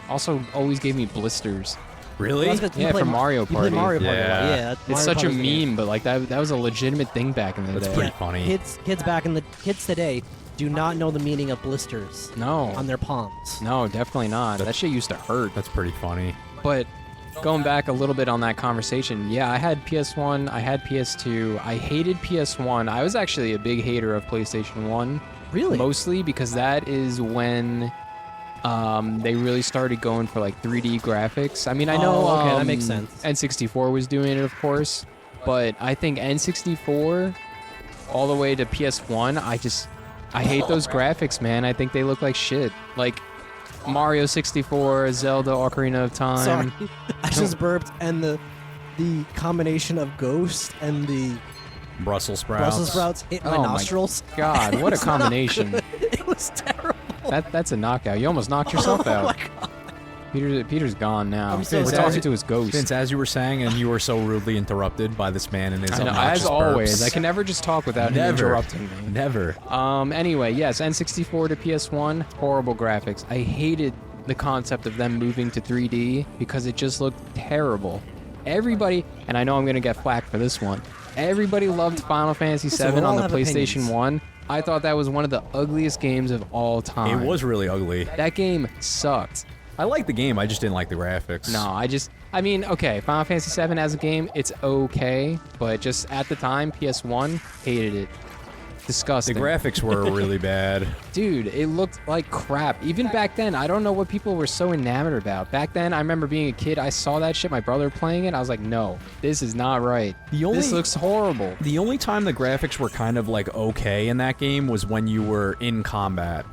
Also, always gave me blisters. Really? Well, that's 'cause you Yeah, play from Ma- Mario you play Party. Mario Party. Yeah. Yeah, It's Mario such a Party's the game. meme, but like that was a legitimate thing back in the That's day. pretty funny. Kids today do not know the meaning of blisters No, on their palms. no, definitely not. That shit used to hurt. That's pretty funny. But going back a little bit on that conversation, yeah, I had PS1, I had PS2. I hated PS1. I was actually a big hater of PlayStation 1. Really? Mostly because that is when they really started going for like 3D graphics. I mean, I know Oh, okay, that makes sense. N64 was doing it, of course, but I think N64 all the way to PS1, I hate those graphics, man. I think they look like shit. Like Mario 64, Zelda Ocarina of Time. Sorry, I just burped, and the combination of Ghost and the Brussels sprouts. Brussels sprouts hit my Oh my nostrils. God, what a It's not combination. good. It was terrible. That's a knockout. You almost knocked yourself Oh out. my God. Peter's gone now. I'm so We're sorry. talking to his ghost. Vince, as you were saying, and you were so rudely interrupted by this man and his I know, obnoxious as always, burps. I can never just talk without him Never. interrupting me. Never. Anyway, yes, N64 to PS1, horrible graphics. I hated the concept of them moving to 3D because it just looked terrible. Everybody, and I know I'm going to get flack for this one, everybody loved Final Fantasy Listen, VII we'll on the all have PlayStation opinions. 1. I thought that was one of the ugliest games of all time. It was really ugly. That game sucked. I liked the game, I just didn't like the graphics. No, I mean, okay, Final Fantasy VII as a game, it's okay, but just at the time, PS1, hated it. Disgusting. The graphics were really bad. Dude, it looked like crap. Even back then, I don't know what people were so enamored about. Back then, I remember being a kid, I saw that shit, my brother playing it, I was like, no, this is not right. This looks horrible. The only time the graphics were kind of like okay in that game was when you were in combat.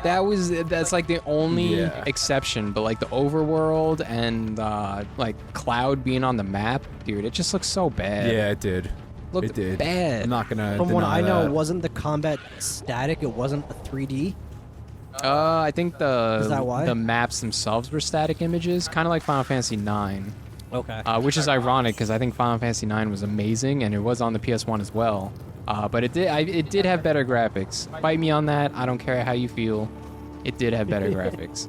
That's like the only exception, but like the overworld and like Cloud being on the map, dude, it just looks so bad. Yeah, it did. Looked it did. bad. I'm not gonna. From what I know, that. wasn't the combat static? It wasn't a 3D. I think Is that why? the maps themselves were static images, kind of like Final Fantasy IX. Okay. Which is ironic because I think Final Fantasy IX was amazing and it was on the PS1 as well. But it did have better graphics. Fight me on that. I don't care how you feel. It did have better graphics.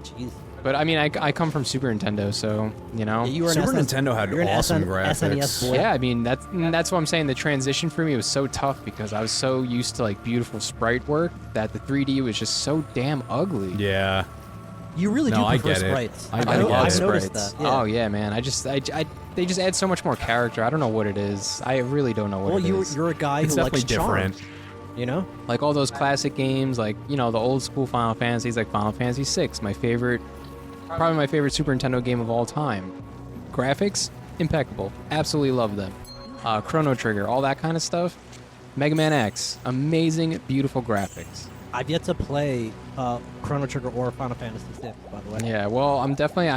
Jeez. But I mean, I come from Super Nintendo, so you know. Yeah, you were Super an Nintendo had you're an awesome SNES graphics. boy. Yeah, I mean that's what I'm saying. The transition for me was so tough because I was so used to like beautiful sprite work that the 3D was just so damn ugly. Yeah. You really No, do I prefer get it. sprites. I I get love it. noticed sprites. that. Yeah. Oh yeah, man. They just add so much more character. I don't know what it is. I really don't know what Well, it is. you're a guy It's who likes definitely charm. different. You know? Like all those classic games, like you know the old school Final Fantasies, like Final Fantasy VI, probably my favorite Super Nintendo game of all time. Graphics, impeccable. Absolutely love them. Chrono Trigger, all that kind of stuff. Mega Man X, amazing, beautiful graphics. I've yet to play Chrono Trigger or Final Fantasy VI, by the way. Yeah, well, I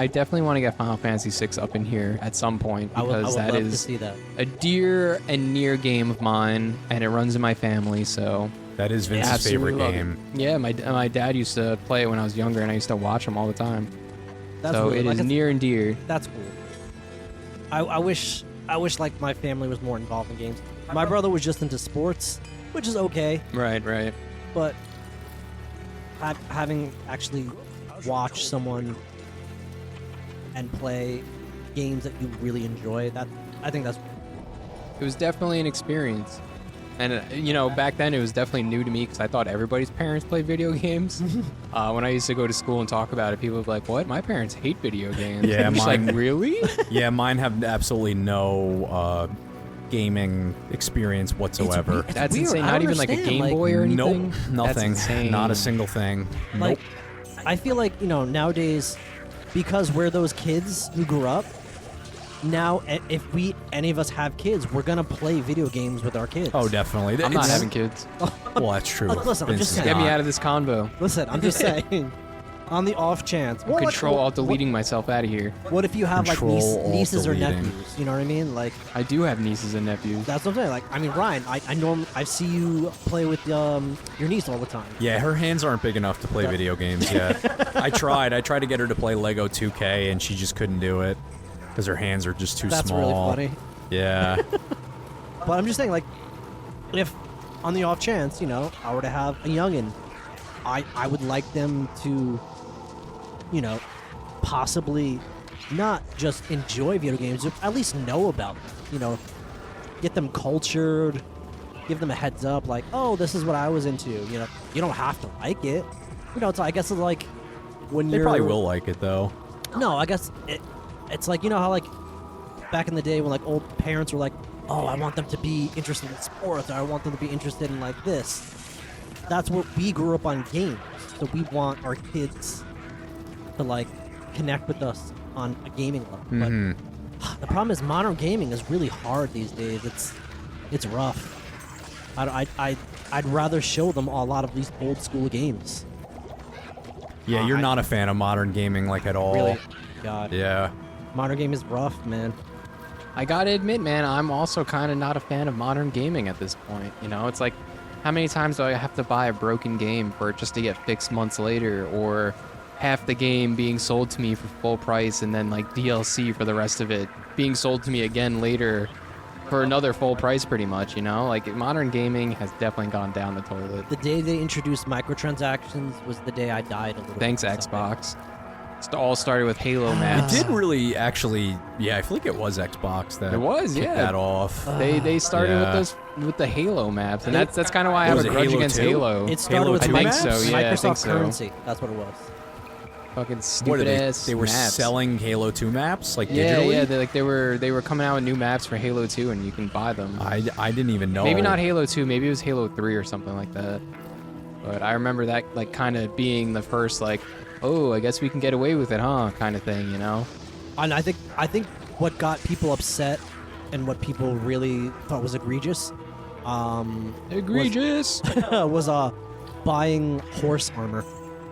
definitely want to get Final Fantasy VI up in here at some point I would because love that to is see that. a dear and near game of mine, and it runs in my family, so That is Vince's absolutely favorite love it. game. Yeah, my dad used to play it when I was younger, and I used to watch him all the time. That's So really, it like is I- near and dear. That's cool. I wish like my family was more involved in games. My brother was just into sports, which is okay, Right. but having actually watched someone and play games that you really enjoy, I think that's It was definitely an experience. And, you know, back then it was definitely new to me because I thought everybody's parents played video games. When I used to go to school and talk about it, people would be like, what? My parents hate video games. Yeah, I'm just mine- like, really? Yeah, mine have absolutely no gaming experience whatsoever. It's That's weird. insane. I Not don't even like a understand, Game like- Boy or anything? Nope, That's nothing. insane. Not a single thing. like Nope. I feel like, you know, nowadays, because we're those kids who grew up, now if any of us have kids, we're gonna play video games with our kids. Oh, definitely. I'm not It's- having kids. Well, that's true. Listen, I'm Vince just is saying. Get me not. out of this convo. Listen, I'm just saying, on the off chance, well, like, Control well, alt deleting myself out of here. What if you have like Control, alt nieces or deleting. nephews? You know what I mean? Like I do have nieces and nephews. that's what I'm saying. Like I mean, Ryan, I see you play with your niece all the time. Yeah, her hands aren't big enough to play video games yet. I tried to get her to play Lego 2K, and she just couldn't do it because her hands are just too That's small. really funny. Yeah. But I'm just saying, like, if on the off chance, you know, I were to have a youngin, I would like them to, you know, possibly not just enjoy video games, but at least know about them. You know, get them cultured, give them a heads up, like, oh, this is what I was into. You know, you don't have to like it. You know, I guess it's like when They you're probably will like it though. No, I guess it's like, you know how like back in the day when like old parents were like, oh, I want them to be interested in sports, or I want them to be interested in like this. That's what we grew up on games, so we want our kids to like connect with us on a gaming level. Mhm. But the problem is modern gaming is really hard these days. It's rough. I'd rather show them a lot of these old school games. Yeah, you're not a fan of modern gaming like at all. Really, God, Yeah. modern game is rough, man. I gotta admit, man, I'm also kind of not a fan of modern gaming at this point. You know, it's like, how many times do I have to buy a broken game for it just to get fixed months later, or half the game being sold to me for full price and then like DLC for the rest of it being sold to me again later for another full price, pretty much. You know, like modern gaming has definitely gone down the toilet. The day they introduced microtransactions was the day I died a little Thanks, bit. Xbox. It all started with Halo maps. It did really actually. Yeah, I feel like it was Xbox that It was, kicked yeah. that off. They started Yeah. with the Halo maps, and that's kind of why I have Was a it grudge Halo against 2? Halo. It started Halo with 2 I think maps? so. Yeah, I Microsoft think so. currency. That's what it was. Fucking What are stupid they? ass. They were maps. selling Halo 2 maps, like Yeah, digitally. yeah. They were coming out with new maps for Halo 2, and you can buy them. I didn't even know. Maybe not Halo 2. Maybe it was Halo 3 or something like that. But I remember that like kind of being the first like, oh, I guess we can get away with it, huh? Kind of thing, you know? And I think what got people upset and what people really thought was egregious, Egregious. was buying horse armor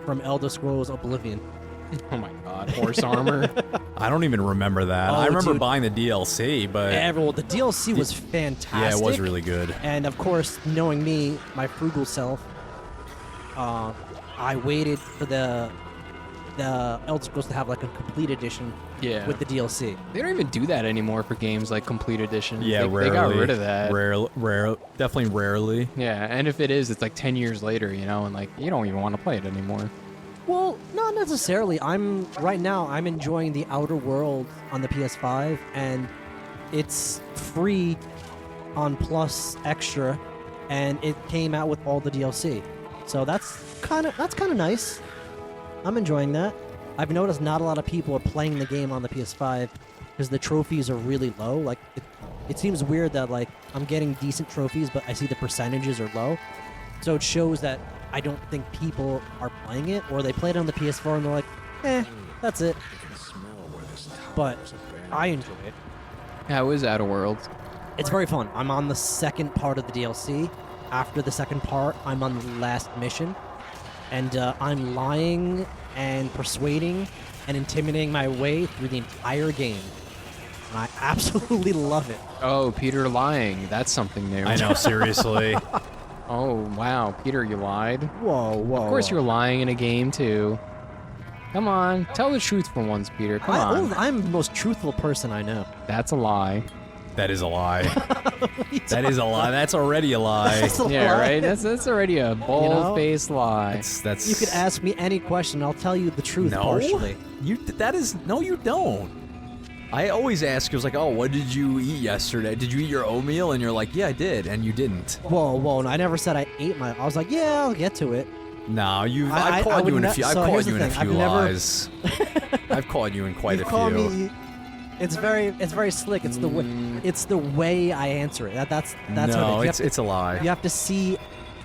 from Elder Scrolls Oblivion. Oh my God, horse armor. I don't even remember that. Oh, I remember dude. buying the DLC, but Well, the DLC was fantastic. yeah, it was really good. And of course, knowing me, my frugal self, I waited for the Elder Scrolls to have like a complete edition Yeah. with the DLC. They don't even do that anymore for games like complete edition. Yeah, they rarely. got rid of that. Rare, definitely rarely. Yeah, and if it is, it's like 10 years later, you know, and like you don't even want to play it anymore. Well, not necessarily. Right now I'm enjoying the Outer Worlds on the PS5, and it's free on Plus Extra, and it came out with all the DLC. So that's kind of nice. I'm enjoying that. I've noticed not a lot of people are playing the game on the PS5 because the trophies are really low. Like it seems weird that like I'm getting decent trophies, but I see the percentages are low. So it shows that I don't think people are playing it, or they played it on the PS4 and they're like, that's it. But I enjoy it. How is Outer Worlds? It's very fun. I'm on the second part of the DLC. After the second part, I'm on the last mission. And I'm lying and persuading and intimidating my way through the entire game. And I absolutely love it. Oh, Peter lying. That's something new. I know, seriously. Oh, wow. Peter, you lied. Whoa, whoa. Of course you're lying in a game, too. Come on. Tell the truth for once, Peter. Come on. I'm the most truthful person I know. That's a lie. That is a lie. That is a lie. That's already a lie. That's a Yeah, lie. right? That's already a bold-faced lie. That's You could ask me any question. I'll tell you the truth no. partially. You don't. I always ask. It was like, oh, what did you eat yesterday? Did you eat your oatmeal? And you're like, yeah, I did, and you didn't. Whoa. I never said I ate my... I was like, yeah, I'll get to it. No, I've I caught you would in a ne- few. I've so caught here's you the in a thing, few I've never- lies. I've caught you in quite You a call few. me... It's very slick. It's the way... It's the way I answer it. That's no, what it is. it's a lie. You have to see...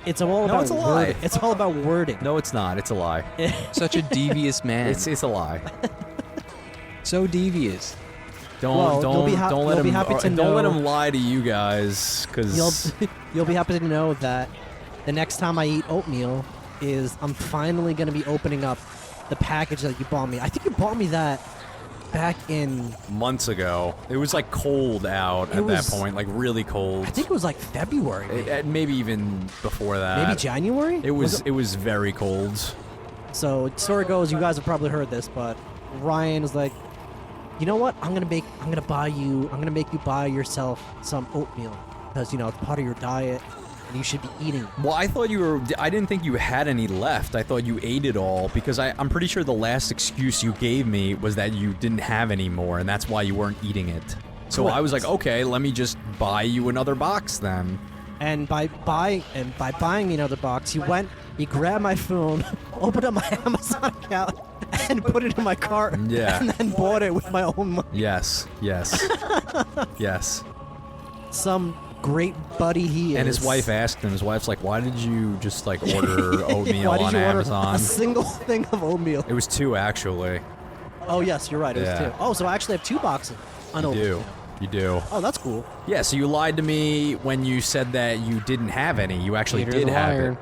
It's all about it's a lie. wording. It's all about wording. No, it's not. It's a lie. Such a devious man. It's a lie. so devious. Well, you'll be Don't let you'll him. be happy to Don't let know- him lie to you guys, because You'll be happy to know that the next time I eat oatmeal is I'm finally going to be opening up the package that you bought me. I think you bought me that back in... months ago, it was like cold out It at was- that point, like really cold. I think it was like February. Maybe even before that. Maybe January? It was very cold. So story goes, you guys have probably heard this, but Ryan is like, you know what? I'm gonna make you buy yourself some oatmeal because you know it's part of your diet and you should be eating it. Well, I didn't think you had any left. I thought you ate it all because I'm pretty sure the last excuse you gave me was that you didn't have any more and that's why you weren't eating it. So I was like, okay, let me just buy you another box then. And by buying me another box, he grabbed my phone, opened up my Amazon account, and put it in my cart. Yeah. And then bought it with my own money. Yes. Yes. Some great buddy he is. And his wife asked him, his wife's like, why did you just like order oatmeal Why did on you order Amazon? a single thing of oatmeal? It was 2 actually. Oh yes, you're right. It Yeah. was 2. Oh, so I actually have 2 boxes. You do. Oh, that's cool. Yeah, so you lied to me when you said that you didn't have any. You actually Peter did the have liar. it.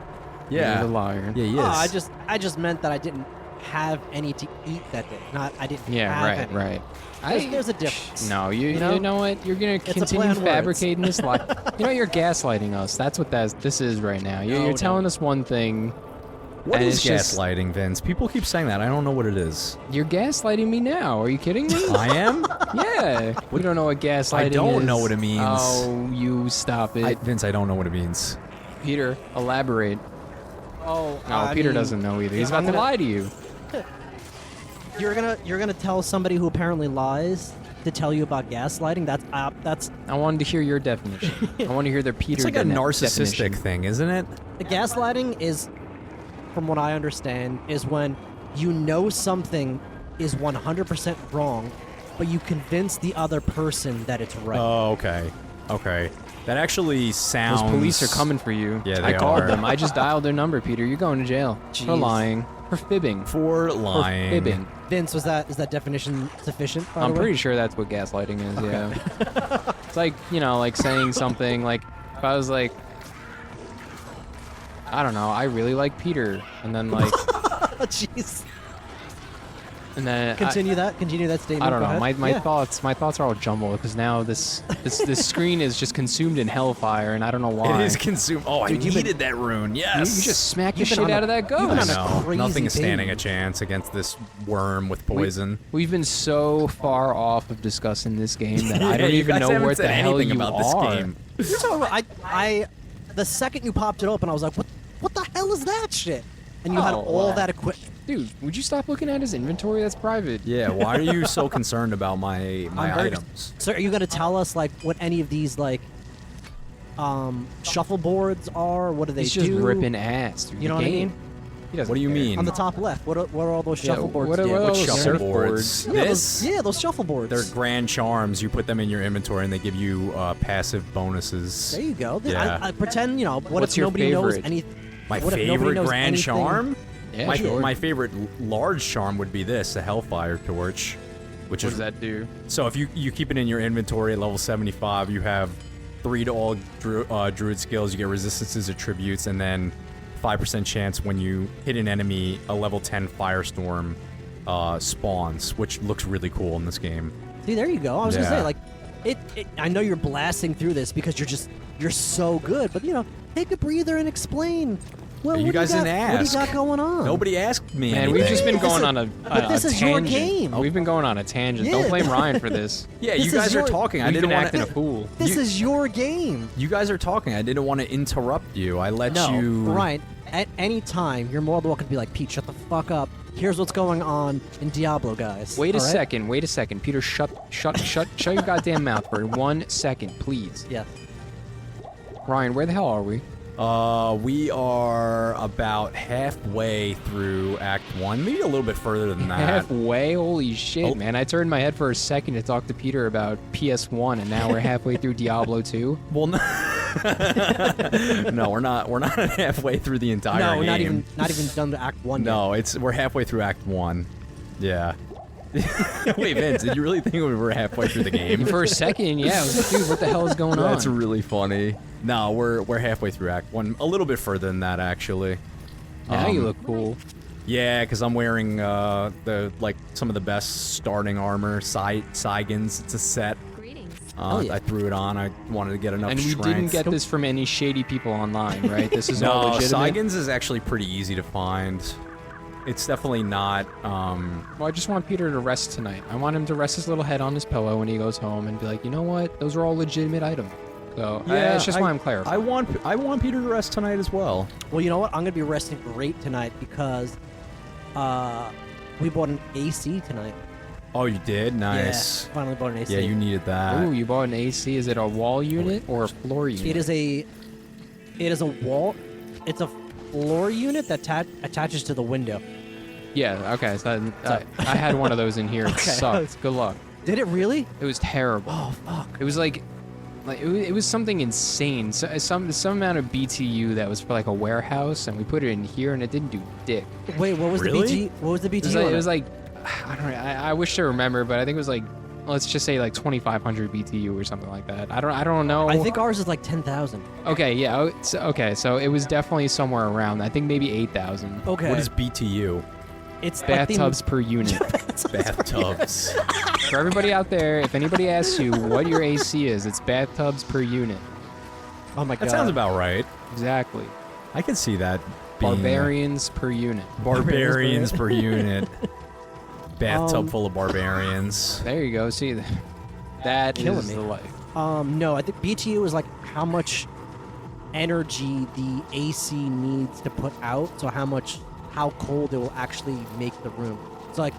Yeah. Peter the liar. Yeah, he is. Oh, I just meant that I didn't have any to eat that day. Not I didn't Yeah, have right. any. There's a difference. No, you know? know what? You're gonna It's a continue play on words. fabricating this lie. You know, you're gaslighting us. That's what this is right now. You're No. telling us one thing. What and is it's just- gaslighting, Vince? People keep saying that. I don't know what it is. You're gaslighting me now. Are you kidding me? I am? Yeah. You don't know what gaslighting is. don't know what it means. Oh, you stop it. Vince, I don't know what it means. Peter, elaborate. Oh, No, Peter doesn't know either. He's yeah, about to lie to you. You're gonna tell somebody who apparently lies to tell you about gaslighting. That's I wanted to hear your definition. I want to hear the Peter It's like a narcissistic definition. thing, isn't it? the gaslighting is, from what I understand, is when you know something is 100% wrong, but you convince the other person that it's right. Oh, okay. Okay. That actually sounds... Those police are coming for you. Yeah, I they called are. them. I just dialed their number, Peter. You're going to jail for Jeez. lying, for fibbing, For lying. for fibbing. Vince, is that definition sufficient? By I'm the way? pretty sure that's what gaslighting is. Yeah. It's like, you know, like saying something like, if I was like, I don't know, I really like Peter, and then like, Oh, jeez. and then Continue that statement. I don't Go know. ahead. My Yeah. thoughts are all jumbled because now this screen is just consumed in hellfire, and I don't know why. It is consumed. Oh, Dude, I you've been- needed that rune. You Yes. just smack the You've been shit on out a- of that you've been ghost. on a No, crazy nothing is standing a binge. chance against this worm with poison. We've been so far off of discussing this game that I Yeah, don't you even guys know haven't what the said hell anything you about this are. game. You're talking about, the second you popped it open, I was like, what the hell is that shit? And you had Oh, all wow. that equipment. Dude, would you stop looking at his inventory? That's private. Yeah, why are you so concerned about my I'm very- items? So are you gonna tell us like what any of these like shuffleboards are? What do they He's do? just ripping ass through You know the what I game. mean? He doesn't What do you care. mean? On the top left, what are all those Yeah, shuffleboards? what are do? those What surfboards? shuffleboards? Yeah, This? those shuffleboards. They're grand charms. You put them in your inventory and they give you passive bonuses. There you go. Yeah. I pretend, you know, what What's if your nobody knows favorite? anything? My What if nobody favorite knows grand anything? charm? Yeah, my, sure. my favorite large charm would be this, the Hellfire Torch. Which What is does that do? So if you keep it in your inventory at level 75, you have 3 to all druid skills. You get resistances, attributes, and then 5% chance when you hit an enemy, a level 10 firestorm spawns, which looks really cool in this game. See, there you go. I was gonna Yeah. say, like, it. I know you're blasting through this because you're so good, but you know, take a breather and explain. Well, You what guys do you didn't got, What do ask. you got going on? Nobody asked me Man, anything. we've just been This going is- on a but this is your tangent. game. We've been going on a tangent. Yeah. Don't blame Ryan for this. Yeah, This you is guys are your- talking. I We've didn't been want acting a to. fool. This You- is your game. You guys are talking. I didn't want to interrupt you. I let No, you. Ryan. At any time, you're more than welcome to be like, Pete, shut the fuck up. Here's what's going on in Diablo, guys. Wait a All right? second. Wait a second. Peter, shut your goddamn mouth for 1 second, please. Yeah. Ryan, where the hell are we? We are about halfway through Act 1, maybe a little bit further than that. Halfway? Holy shit, Oh. man. I turned my head for a second to talk to Peter about PS1, and now we're halfway through Diablo 2. Well, no, no, we're not. We're not halfway through the entire No, game. not even done to Act 1 yet. No, we're halfway through Act 1. Yeah. Wait, Vince, did you really think we were halfway through the game? For a second, yeah. I was like, dude, what the hell is going on? That's really funny. No, we're halfway through Act 1, a little bit further than that actually. Now you look cool. Yeah, because I'm wearing some of the best starting armor, Saigans. It's a set. Greetings. Oh, yeah. I threw it on. I wanted to get enough And we strength. didn't get this from any shady people online, right? This is all No, legitimate. Saigans is actually pretty easy to find. It's definitely not. Well, I just want Peter to rest tonight. I want him to rest his little head on his pillow when he goes home and be like, you know what? Those are all legitimate items. So that's just why I'm clarifying. I want Peter to rest tonight as well. Well, you know what? I'm gonna be resting great tonight because we bought an AC tonight. Oh, you did? Nice. Yeah, finally bought an AC. Yeah, you needed that. Ooh, you bought an AC. Is it a wall unit or a floor unit? It is a wall. It's a floor unit that attaches to the window. Yeah, okay. So I had one of those in here. It Okay. sucked. Good luck. Did it really? It was terrible. Oh fuck. It was like it was something insane. So, some amount of BTU that was for like a warehouse, and we put it in here, and it didn't do dick. Wait, what was Really? the BT? What was the BT? It was like I don't know. I wish to remember, but I think it was like let's just say like 2,500 BTU or something like that. I don't know. I think ours is like 10,000. Okay, yeah. Okay, so it was definitely somewhere around. I think maybe 8,000 Okay. What is BTU? It's like the- bathtubs per unit. Bathtubs. For everybody out there, if anybody asks you what your AC is, it's bathtubs per unit. Oh my god. That sounds about right. Exactly. I can see that being Barbarians per unit. barbarians per unit. Bathtub Um, full of barbarians. There you go. See, that Killing is me. the life. No, I think BTU is like how much energy the AC needs to put out, so how cold it will actually make the room. So like,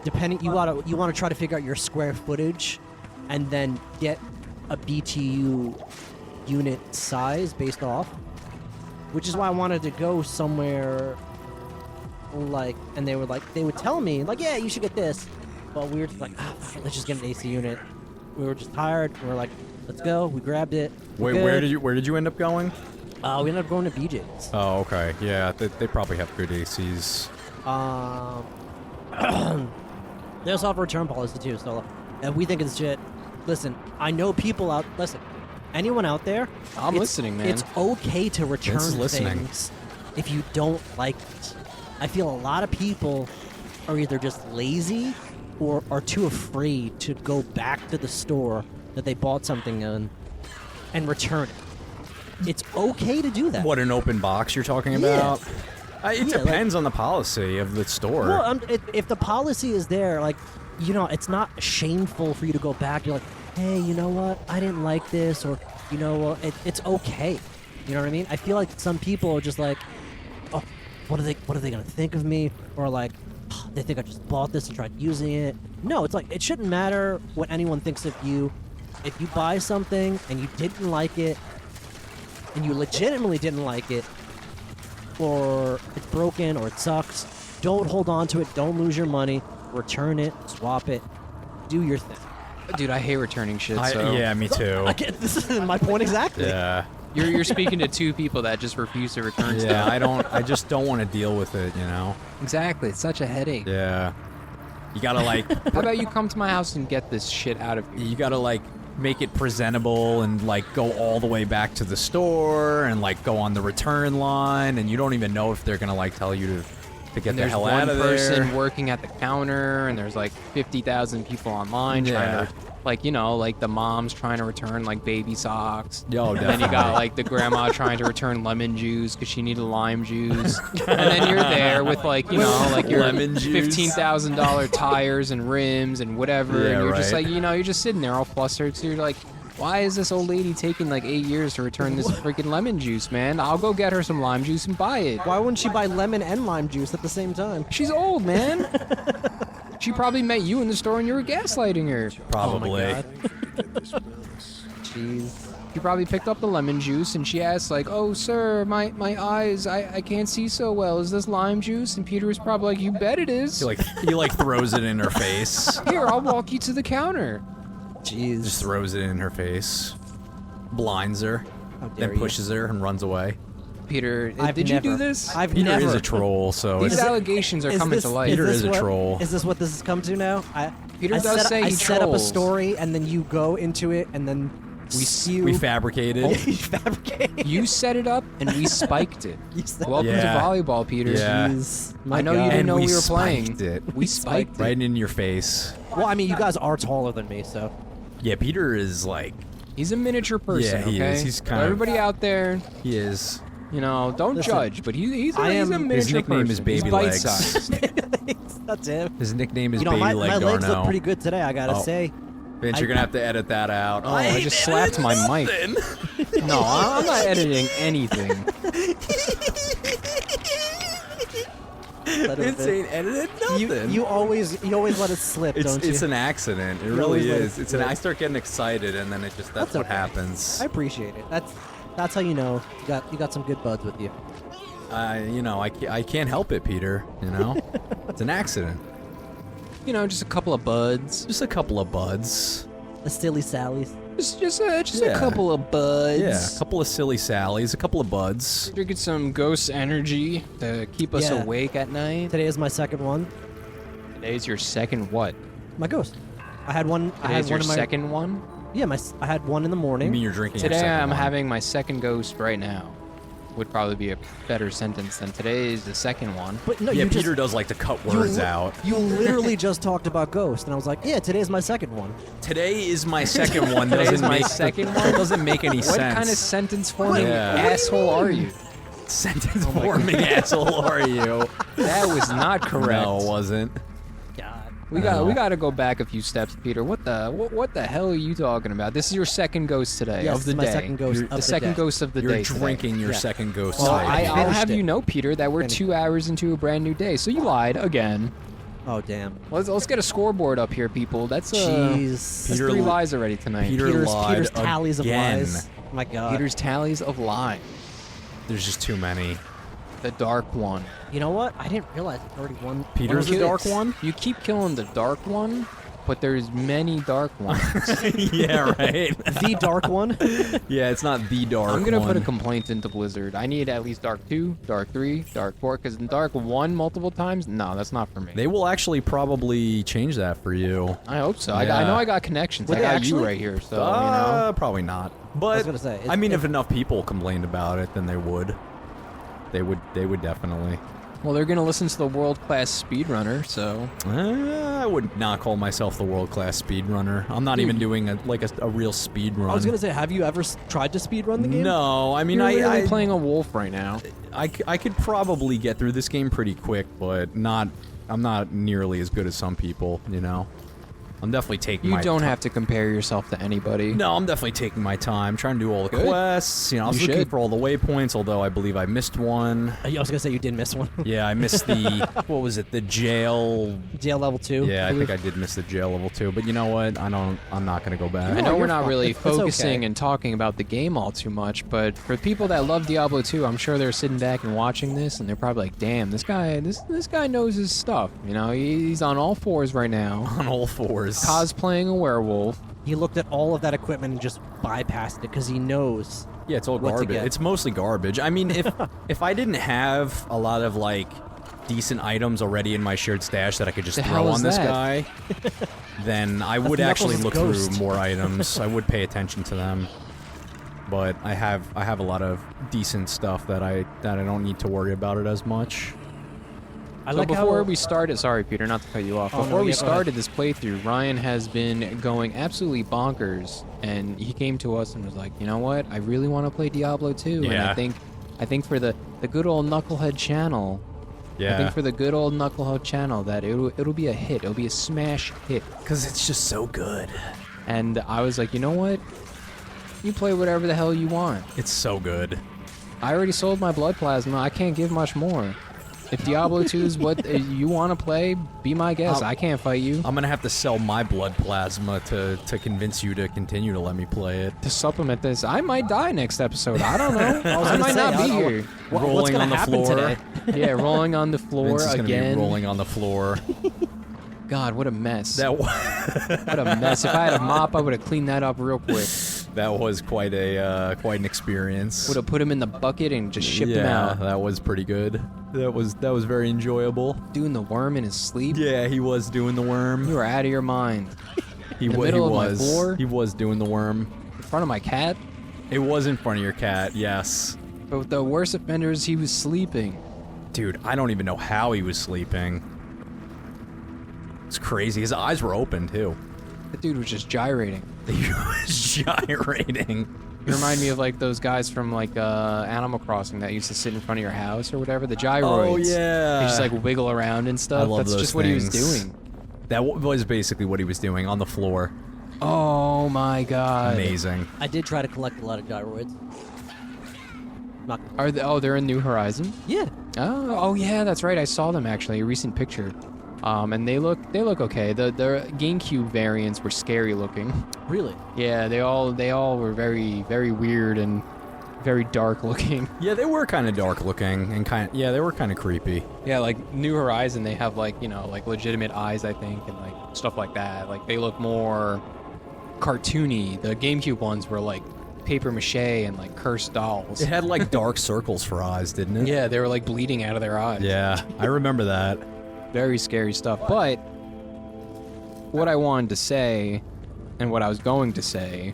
depending, you want to try to figure out your square footage, and then get a BTU unit size based off. Which is why I wanted to go somewhere like, and they would tell me like, yeah, you should get this, but we were just like, let's just get an AC unit. We were just tired. We were like, let's go. We grabbed it. Wait, where did you end up going? We ended up going to BJ's. Oh, okay. Yeah, they probably have good ACs. They also have a return policy too, so if we think it's shit, listen, I know people out. Listen, anyone out there? I'm listening, man. It's okay to return Vince is listening. things if you don't like it. I feel a lot of people are either just lazy or are too afraid to go back to the store that they bought something in and return it. It's okay to do that. What, an open box you're talking Yeah. about? It Yeah, depends on the policy of the store. Well, if the policy is there, like, you know, it's not shameful for you to go back. You're like, hey, you know what? I didn't like this, or, you know, well, it's okay. You know what I mean? I feel like some people are just like, oh, what are they gonna think of me? Or like, oh, they think I just bought this and tried using it. No, it's like, it shouldn't matter what anyone thinks of you. If you buy something and you didn't like it, and you legitimately didn't like it, or it's broken, or it sucks, don't hold on to it. Don't lose your money. Return it, swap it, do your thing. Dude, I hate returning shit. So Yeah, me too. This is my point exactly. Yeah. you're speaking to two people that just refuse to return Yeah, stuff. I just don't want to deal with it, you know? Exactly. It's such a headache. Yeah. You gotta, like, How about you come to my house and get this shit out of here? you gotta, like, make it presentable and, like, go all the way back to the store and, like, go on the return line, and you don't even know if they're gonna, like, tell you to get And the there's hell one out of person there. working at the counter, and there's like 50,000 people online Yeah. trying to, like, you know, like the mom's trying to return like baby socks. Yo, And then you got definitely. like the grandma trying to return lemon juice because she needed lime juice. And then you're there with like, you know, like your Lemon juice. $15,000 tires and rims and whatever. Yeah, and you're just right. like, you know, you're just sitting there all flustered. So you're like, why is this old lady taking like 8 years to return this freaking lemon juice, man? I'll go get her some lime juice and buy it. Why wouldn't she buy lemon and lime juice at the same time? She's old, man. She probably met you in the store and you were gaslighting her. Probably. Oh my God. Jeez. She probably picked up the lemon juice and she asked like, "Oh, sir, my eyes, I can't see so well. Is this lime juice?" And Peter was probably like, "You bet it is. He like throws it in her face. Here, I'll walk you to the counter." Jeez. Just throws it in her face. Blinds her. How dare Then you. pushes her and runs away. Peter, I've did never, you do this? I've Peter never. is a troll, so These it's, allegations are Is coming this- to light. Peter this is a what- troll. Is this what this has come to now? Peter I does set, say I he set up a trolls. story and then you go into it and then we fabricated. you fabricate. You set it up and we spiked it. You set- Welcome Yeah. to volleyball, Peter. Yeah. Jeez. I My know you God. didn't And know we we were playing. spiked it. We spiked it. Right in your face. Well, I mean, you guys are taller than me, so. Yeah, Peter is like, He's a miniature person, Yeah, he okay? is. He's So kind of- everybody out there, he is. you know, don't Listen, judge, but he's I a am- miniature His nickname person. is Baby He's Legs. bite-sized. That's him. His nickname is You know, Baby my Leg legs Darno. look pretty good today, I gotta Oh. say. Vince, you're gonna have to edit that out. Oh, I just slapped my mic. No, I'm not editing anything. Let it Vince fit. ain't edited You, nothing. you always let it slip, don't you? It's an accident. It You really always let it is. It's slip. I start getting excited, and then that's That's what okay. happens. I appreciate it. That's how you know you got some good buds with you. I can't help it, Peter. You know, it's an accident. You know, just a couple of buds. Just a couple of buds. The silly sallies. Just Yeah. a couple of buds. Yeah, a couple of silly sallies, a couple of buds. Drinking some ghost energy to keep us Yeah. awake at night. Today is my second one. Today's your second what? My ghost. I had one. I had Today's your one in my second one? Yeah, I had one in the I morning. mean, you're drinking. your Today second I'm one. having my second ghost right now. Would probably be a better sentence than today's the second one. But no, Yeah, you Peter just, does like to cut you words li- out. You literally just talked about ghost, and I was like, yeah, today's my second one. Today is my second one. Today's Doesn't my make second It one? doesn't make any What sense. kind of sentence forming Yeah. asshole are you? sentence forming asshole are you? That was not correct. No, it wasn't. God. We got to go back a few steps, Peter. What the hell are you talking about? This is your second ghost today Yes, of the it's my day. second ghost of the the second day. ghost of the You're day. today. drinking your Yeah. second ghost. Well, today. I'll finished have it. you know, Peter, that we're Finished 2 hours into a brand new day. So you lied again. Oh damn. Let's get a scoreboard up here, people. That's Jeez. that's Peter 3 li- lies already tonight. Peter lied Peter's tallies again. of lies. Oh my God. Peter's tallies of lies. There's just too many. The dark one. You know what? I didn't realize it's already one. Peter's the dark one? You keep killing the dark one, but there's many dark ones. Yeah, right. The dark one. Yeah, it's not the dark I'm gonna one. put a complaint into Blizzard. I need at least Dark 2, Dark 3, Dark 4, because Dark 1 multiple times, no, that's not for me. They will actually probably change that for you. I hope so. Yeah. I know I got connections. Would I they got actually? you right here, so, you know. Probably not. But, I was gonna say, I mean, if enough people complained about it, then they would. They would definitely. Well, they're gonna listen to the world-class speedrunner, so... I would not call myself the world-class speedrunner. I'm not even doing a real speed run. I was gonna say, have you ever tried to speedrun the game? No, I mean, You're I really playing a wolf right now. I could probably get through this game pretty quick, but I'm not nearly as good as some people, you know? I'm definitely taking You don't have to compare yourself to anybody. No, I'm definitely taking my time, trying to do all the Good. quests. You know, I was You looking should. for all the waypoints, although I believe I missed one. I was gonna say you did miss one. Yeah, I missed the, what was it, the jail... Jail level 2. Yeah, I think I did miss the jail level 2, but you know what? I'm not gonna go back. I know we're you're not fine. really It's focusing okay. and talking about the game all too much, but for people that love Diablo 2, I'm sure they're sitting back and watching this, and they're probably like, "Damn, this guy knows his stuff." You know, he's on all fours right now, On all fours. cosplaying a werewolf. He looked at all of that equipment and just bypassed it because he knows. Yeah, it's all what to garbage. get. It's mostly garbage. I mean, if I didn't have a lot of like decent items already in my shared stash that I could just The throw hell on is this that? guy, then I would That's actually Knuckles' look ghost. through more items. I would pay attention to them. But I have a lot of decent stuff that I don't need to worry about it as much. I So like before how we started, sorry Peter, not to cut you off. Oh, no, Before we yeah, go ahead. started this playthrough, Ryan has been going absolutely bonkers, and he came to us and was like, "You know what? I really want to play Diablo 2." And Yeah. I think for the good old Knucklehead channel, Yeah. I think for the good old Knucklehead channel that it'll be a hit. It'll be a smash hit. Because it's just so good. And I was like, "You know what? You play whatever the hell you want. It's so good. I already sold my blood plasma. I can't give much more. If Diablo 2 is what you want to play, be my guest. I can't fight you." I'm gonna have to sell my blood plasma to convince you to continue to let me play it. To supplement this, I might die next episode. I don't know. was I gonna might say, not be I- here. what's Rolling gonna on the happen floor. today? Yeah, rolling on the floor Vince is gonna again. be rolling on the floor. God, what a mess. That What a mess. If I had a mop, I would have cleaned that up real quick. that was quite an experience. Would have put him in the bucket and just shipped him Yeah, out. that was pretty good. That was very enjoyable. Doing the worm in his sleep. Yeah, he was doing the worm. You are out of your mind. He in the wa- middle he of my was. floor? He was doing the worm. In front of my cat. It was in front of your cat. Yes. But the worst offender is he was sleeping. Dude, I don't even know how he was sleeping. It's crazy. His eyes were open too. The dude was just gyrating. He was gyrating. You remind me of like those guys from like Animal Crossing that used to sit in front of your house or whatever. The gyroids. Oh yeah. They just like wiggle around and stuff. I love That's those just what he was things. doing. That was basically what he was doing on the floor. Oh my god. Amazing. I did try to collect a lot of gyroids. Not. Are they, they're in New Horizon? Yeah. Oh yeah, that's right. I saw them actually. A recent picture. And they look okay. The GameCube variants were scary looking. Really? Yeah, they all were very weird and very dark looking. Yeah, they were kind of dark looking and they were kind of creepy. Yeah, like New Horizon, they have like, you know, like legitimate eyes, I think, and like stuff like that. Like they look more cartoony. The GameCube ones were like paper mache and like cursed dolls. It had like dark circles for eyes, didn't it? Yeah, they were like bleeding out of their eyes. Yeah, I remember that. Very scary stuff. But what I wanted to say, and what I was going to say,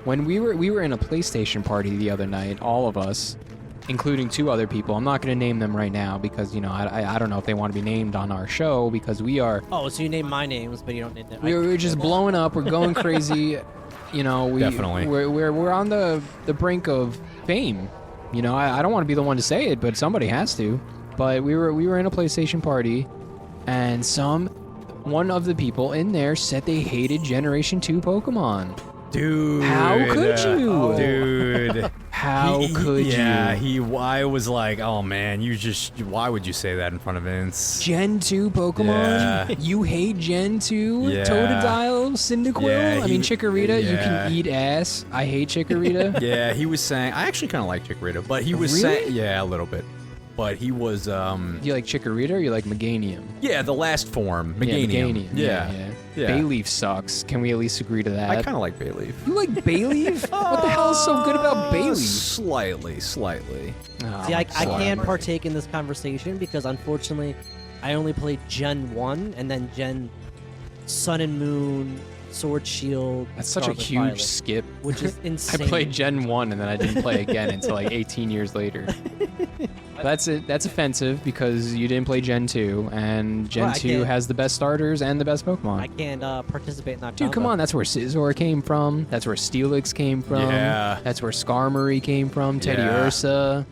when we were in a PlayStation party the other night, all of us, including 2 other people. I'm not going to name them right now because, you know, I don't know if they want to be named on our show because we are Oh, so you name my names, but you don't name them. we're just blowing up. We're going crazy. You know, Definitely. we're on the brink of fame. You know, I don't want to be the one to say it, but somebody has to. But we were in a PlayStation party, and one of the people in there said they hated Generation 2 Pokemon. Dude. How could you? Dude. How could Yeah, you? I was like, oh man, why would you say that in front of Vince? Gen 2 Pokemon? Yeah. You hate Gen 2? Yeah. Totodile? Cyndaquil? Yeah, I mean, Chikorita, you yeah. can eat ass. I hate Chikorita. Yeah, he was saying, I actually kind of like Chikorita, but he was Really? saying, yeah, a little bit. But he was, Do you like Chikorita or you like Meganium? yeah, the last form, Meganium. Yeah. Yeah. Bayleaf sucks. Can we at least agree to that? I kind of like Bayleaf. You like Bayleaf? What the hell is so good about Bayleaf? Slightly. Oh, See, I sorry. can't partake in this conversation because unfortunately, I only played Gen 1 and then Gen Sun and Moon, Sword Shield. That's such a Scarlet huge Violet, skip. which is I insane. played Gen 1 and then I didn't play again until like 18 years later. That's offensive because you didn't play Gen 2, and Gen Well, I 2 can't- has the best starters and the best Pokemon. I can't participate in that. Dude, come combo. on, that's where Scizor came from. That's where Steelix came from. Yeah. That's where Skarmory came from. Teddy Yeah. Ursa.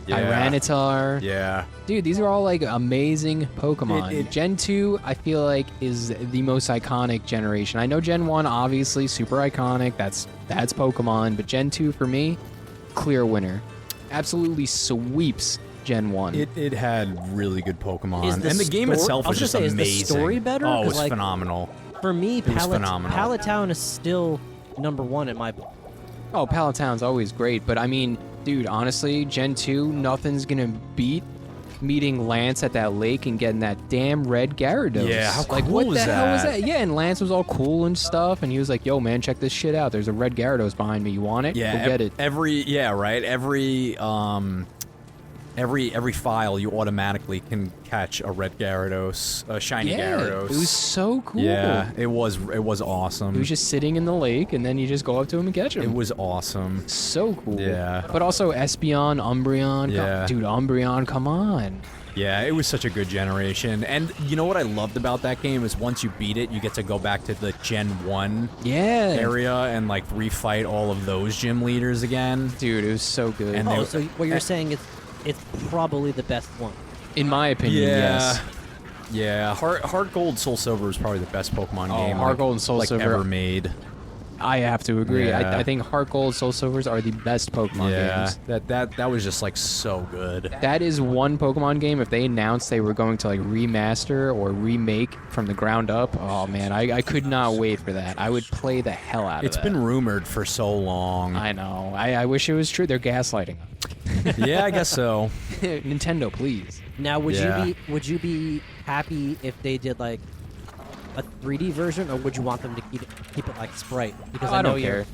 Yeah. Tyranitar. Yeah. Dude, these are all like amazing Pokemon. Gen 2, I feel like, is the most iconic generation. I know Gen 1, obviously, super iconic. That's Pokemon. But Gen 2, for me, clear winner. Absolutely sweeps Gen 1. It had really good Pokemon, Is the and the game sto- itself I was was just gonna say, amazing. is the story better? Oh, it 'Cause, was like, phenomenal. For me, was phenomenal. Palatown is still number 1 in my book. Oh, Palatown's always great, but I mean, dude, honestly, Gen 2, nothing's gonna beat meeting Lance at that lake and getting that damn red Gyarados. Yeah, how like, cool what was the hell was that? that? Yeah, and Lance was all cool and stuff, and he was like, yo, man, check this shit out. There's a red Gyarados behind me. You want it? Yeah, Go get it. Every file you automatically can catch a red Gyarados, a shiny Yeah, Gyarados. it was so cool. Yeah, it was awesome. He was just sitting in the lake, and then you just go up to him and catch him. It was awesome. so cool. Yeah. But also Espeon, Umbreon. Yeah. Dude, Umbreon, come on. Yeah, it was such a good generation. And you know what I loved about that game is once you beat it, you get to go back to the Gen 1 Yeah. area and like refight all of those gym leaders again. Dude, it was so good. And Oh, they- so what you're saying is it's probably the best one. In my opinion, yes. Yeah, Heart Gold Soul Silver is probably the best Pokemon Oh, game Heart Gold and Soul like Silver. ever made. I have to agree. Yeah. I think Heart Gold, Soul Silvers are the best Pokemon Yeah, games. that was just like so good. That is one Pokemon game. If they announced they were going to like remaster or remake from the ground up, oh man, I could not wait for that. I would play the hell out of It's that. been rumored for so long. I know. I wish it was true. They're gaslighting us. Yeah, I guess so. Nintendo, please. Now, Yeah. would you be happy if they did like a 3D version, or would you want them to keep it like Sprite? Because I know don't care.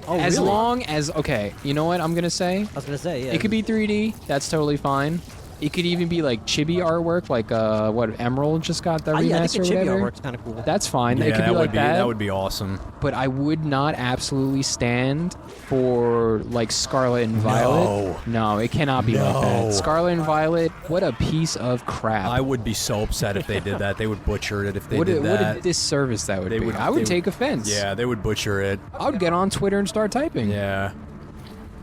Oh, As really? long as, okay, you know what I'm gonna say? I was gonna say, yeah. It could be 3D. That's totally fine. It could even be like chibi artwork, like what Emerald just got the Yeah, I remaster think or the chibi whatever. artwork's kind of cool. That's fine. Yeah, it could be like that. That would be awesome. But I would not absolutely stand for like Scarlet and Violet. No, it cannot be like that. No. Scarlet and Violet, what a piece of crap. I would be so upset if they did that. They would butcher it if they what did what that. a disservice that would They be. would- I they would would- take offense. Yeah, they would butcher it. I would get on Twitter and start typing. Yeah.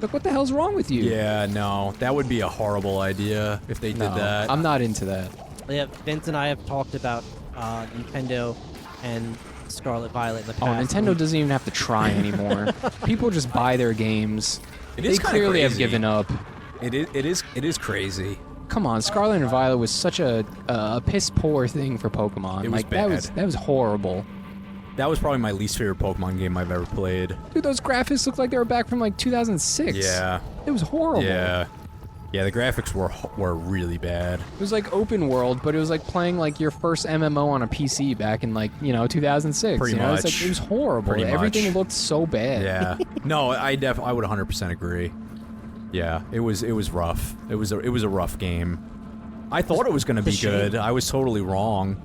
Like, what the hell's wrong with you? Yeah, no. That would be a horrible idea if they did No, that. I'm not into that. Yeah, Vince and I have talked about Nintendo and Scarlet Violet in the Oh, past. Nintendo doesn't even have to try anymore. People just buy their games. It They is kinda clearly have crazy. given up. It is crazy. Come on, Scarlet and Violet was such a piss poor thing for Pokemon. It was like bad. that was horrible. That was probably my least favorite Pokemon game I've ever played. Dude, those graphics looked like they were back from like 2006. Yeah. It was horrible. Yeah. Yeah, the graphics were really bad. It was like open world, but it was like playing like your first MMO on a PC back in like, 2006. Pretty you know? It's much. like, it was horrible. Pretty Everything much. looked so bad. Yeah. No, I would 100% agree. Yeah, it was rough. It was a rough game. I thought it was going to be shame. good. I was totally wrong.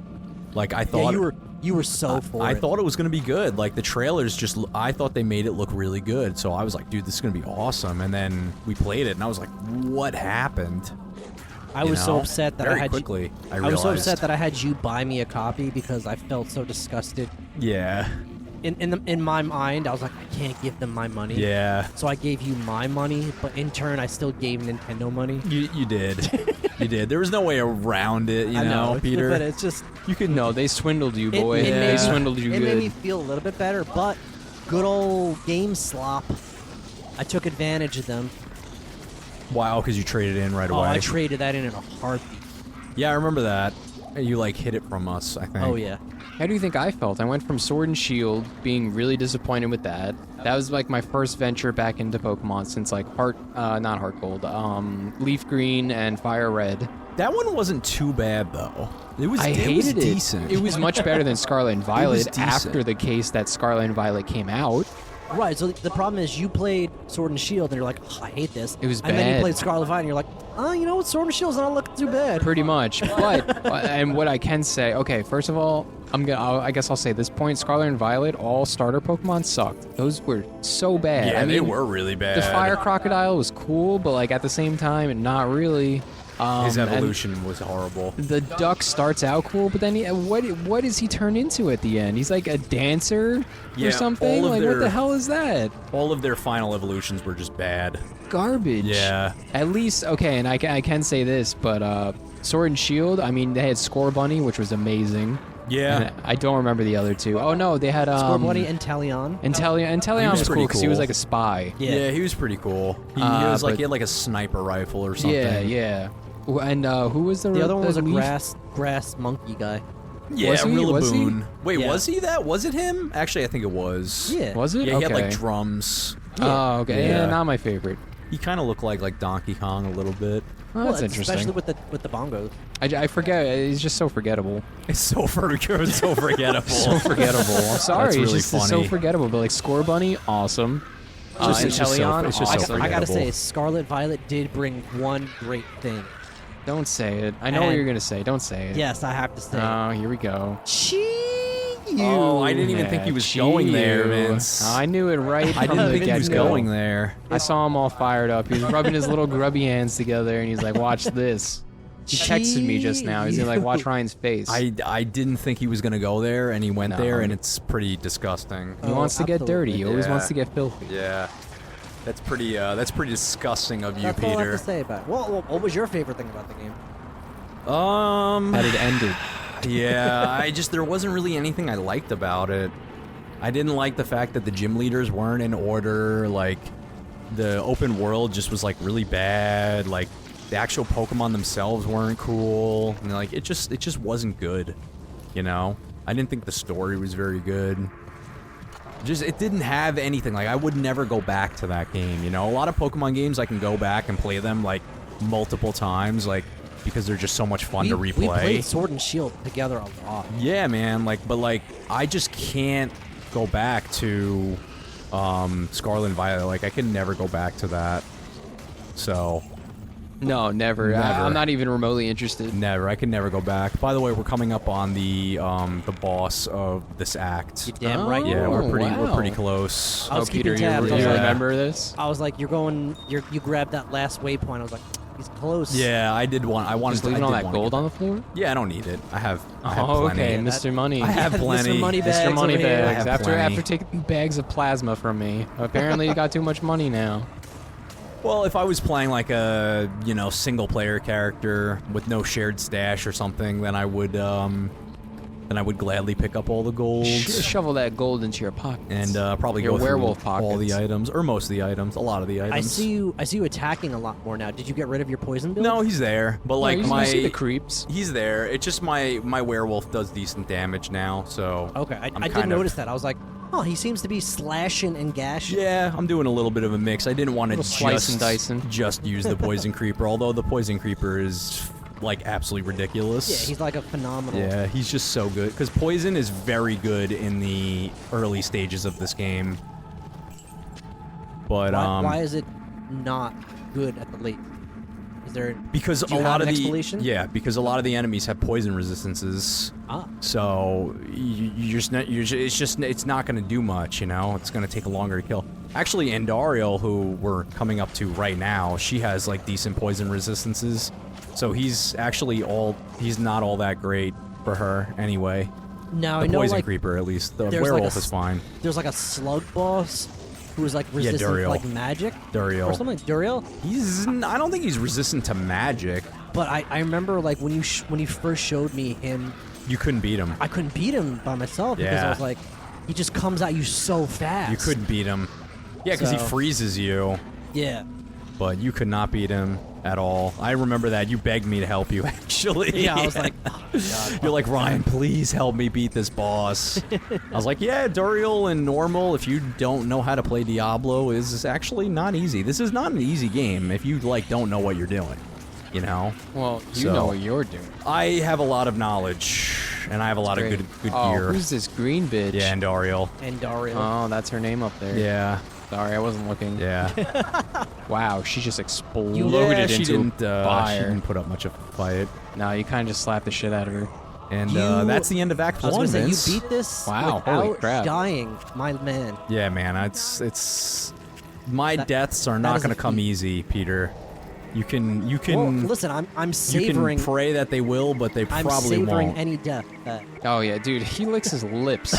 Like I thought Yeah, you were so for I it. thought it was going to be good. Like the trailers I thought they made it look really good. So I was like, dude, this is going to be awesome. And then we played it and I was like, what happened? I was so upset that Very I had quickly, you, I I was so realized. upset that I had you buy me a copy because I felt so disgusted. Yeah. In my mind, I was like, I can't give them my money. Yeah. So I gave you my money, but in turn, I still gave Nintendo money. You did. You did. There was no way around it, you I know, Peter. But it's just You could know they swindled you, boy. It Yeah. They made swindled you it good. made me feel a little bit better, but good old game slop. I took advantage of them. Wow, because you traded in right Oh, away. I traded that in a heartbeat. Yeah, I remember that. You like hid it from us, I think. Oh yeah. How do you think I felt? I went from Sword and Shield, being really disappointed with that. That was like my first venture back into Pokemon since like not Heart Gold, Leaf Green and Fire Red. That one wasn't too bad though. I it was hated it. decent. It was much better than Scarlet and Violet decent. after the case that Scarlet and Violet came out. Right, so the problem is you played Sword and Shield and you're like, oh, I hate this. It was And then you bad. played Scarlet Violet and you're like, oh, you know what, Sword and Shield's not looking too bad. Pretty much, but and what I can say, okay, first of all, I guess I'll say this point: Scarlet and Violet, all starter Pokemon sucked. Those were so bad. Yeah, I they mean, were really bad. The Fire Crocodile was cool, but like at the same time, not really. His And evolution was horrible. the duck starts out cool, but then what does he turn into at the end? He's like a dancer Yeah, or something. all of Like what their- the hell is that? All of their final evolutions were just bad. Garbage. Yeah. At least okay, and I can say this, but Sword and Shield. I mean, they had Score Bunny, which was amazing. Yeah. And I don't remember the other two. Oh no, they had Scorbunny and Talion. Talion was cool pretty because he was cool. like a spy. Yeah. He was pretty cool. He was like but- he had like a sniper rifle or something. Yeah. And who was the The other one was a leaf- grass monkey guy. Yeah, Was he? Was he? Rillaboom. Wait, Yeah. was he that? Was it him? Actually, I think it was. Yeah. Was it? Yeah, he okay. had like drums. Oh, okay. Yeah. Yeah, not my favorite. He kind of looked like Donkey Kong a little bit. Oh, that's Well, interesting. Especially with the bongos. I forget. He's just so forgettable. It's so forgettable. So forgettable. I'm sorry. That's really it's just so funny. forgettable. But like Score Bunny, awesome. Just- it's just so- Inteleon, it's just so awesome. I gotta forgettable. say, Scarlet Violet did bring one great thing. Don't say it. I know what And- you're gonna say. Don't say it. Yes, I have to say. Oh, here we go. Oh, I didn't even think he was going there, Vince. I knew it right I from didn't the think he was get-go. going there. I saw him all fired up. He was rubbing his little grubby hands together, and he's like, "Watch this." He texted me just now. He's like, "Watch Ryan's face." I didn't think he was gonna go there, and he went No. there, and it's pretty disgusting. He wants to get dirty. He always Yeah. wants to get filthy. Yeah, that's pretty disgusting of you, That's all I have Peter. to say about it. Well, what was your favorite thing about the game? That it ended. Yeah, there wasn't really anything I liked about it. I didn't like the fact that the gym leaders weren't in order. Like, the open world just was like really bad. Like, the actual Pokemon themselves weren't cool. And like, it just wasn't good. You know, I didn't think the story was very good. It didn't have anything. Like, I would never go back to that game. You know, a lot of Pokemon games I can go back and play them like multiple times. Like, because they're just so much fun to replay. We played Sword and Shield together a lot. Yeah, man. Like, but like, I just can't go back to Scarlet and Violet. Like, I can never go back to that. So, No, never. Never. I'm not even remotely interested. never. I can never go back. By the way, we're coming up on the boss of this act. You damn right. Yeah, Oh, we're wow. pretty close. I was Oh, Peter, keeping tabs. you I was Yeah. like, remember this? I was like, you grabbed that last waypoint. I was like, he's close. Yeah, I wanted Just to. leaving I all did that wanna gold get- on the floor? Yeah, I don't need it. I have Oh, plenty. okay, Yeah, Mr. Money. I have plenty. Mr. Moneybags Mr. over Moneybags. here. I have After plenty. taking bags of plasma from me, apparently you got too much money now. Well, if I was playing like a single player character with no shared stash or something, then I would gladly pick up all the gold Shovel that gold into your pockets. and probably Your go through werewolf all the pockets. items or most of the items, a lot of the items. I see you attacking a lot more now. Did you get rid of your poison build? No, he's there, but like you see the creeps. he's there. It's just my werewolf does decent damage now, so Okay, I I'm did kind of- notice that. I was like, oh, he seems to be slashing and gashing. Yeah, I'm doing a little bit of a mix. I didn't want to Little slicing, dicing. just use the poison creeper, although the poison creeper is like absolutely ridiculous. Yeah, he's like a phenomenal. Yeah, he's just so good. Because poison is very good in the early stages of this game. But Why is it not good at the late? Is there? because do a you lot have of an the explanation? because a lot of the enemies have poison resistances. Ah. So it's not going to do much, you know. It's going to take longer to kill. Actually, Andariel, who we're coming up to right now, she has like decent poison resistances. So he's not all that great for her anyway. Now The I know poison like creeper, at least. The there's like werewolf a is fine. There's like a slug boss who is like resistant to Duriel. like magic Duriel. or something. Duriel. I don't think he's resistant to magic. But I remember like when you first showed me him, You couldn't beat him. I couldn't beat him by myself because I Yeah. was like, he just comes at you so fast. You couldn't beat him. Yeah, because he So- freezes you, Yeah. but you could not beat him at all. I remember that. You begged me to help you, actually. Yeah, I was like, oh, God. You're like, Ryan, please help me beat this boss. I was like, yeah, Duriel and normal, if you don't know how to play Diablo, is actually not easy. This is not an easy game if you, like, don't know what you're doing, you know? Well, you So- know what you're doing. I have a lot of knowledge, and I have a lot of Great. good Oh, gear. who's this green bitch? Yeah, and Duriel. And Dario. Oh, that's her name up there. Yeah, Sorry, I wasn't looking. yeah. Wow, she just exploded Yeah, she into didn't, a she fire. didn't put up much of a fight. No, you kind of just slapped the shit out of her. And You- that's the end of Act I was 1, gonna say, Vince. you beat this Wow, holy without crap. dying, my man. Yeah, man, it's my That- deaths are that not is a going to come feat. easy, Peter. You can Well, listen, I'm you savoring. can pray that they will, but they I'm probably savoring won't. any death. That Oh yeah, dude, he licks his lips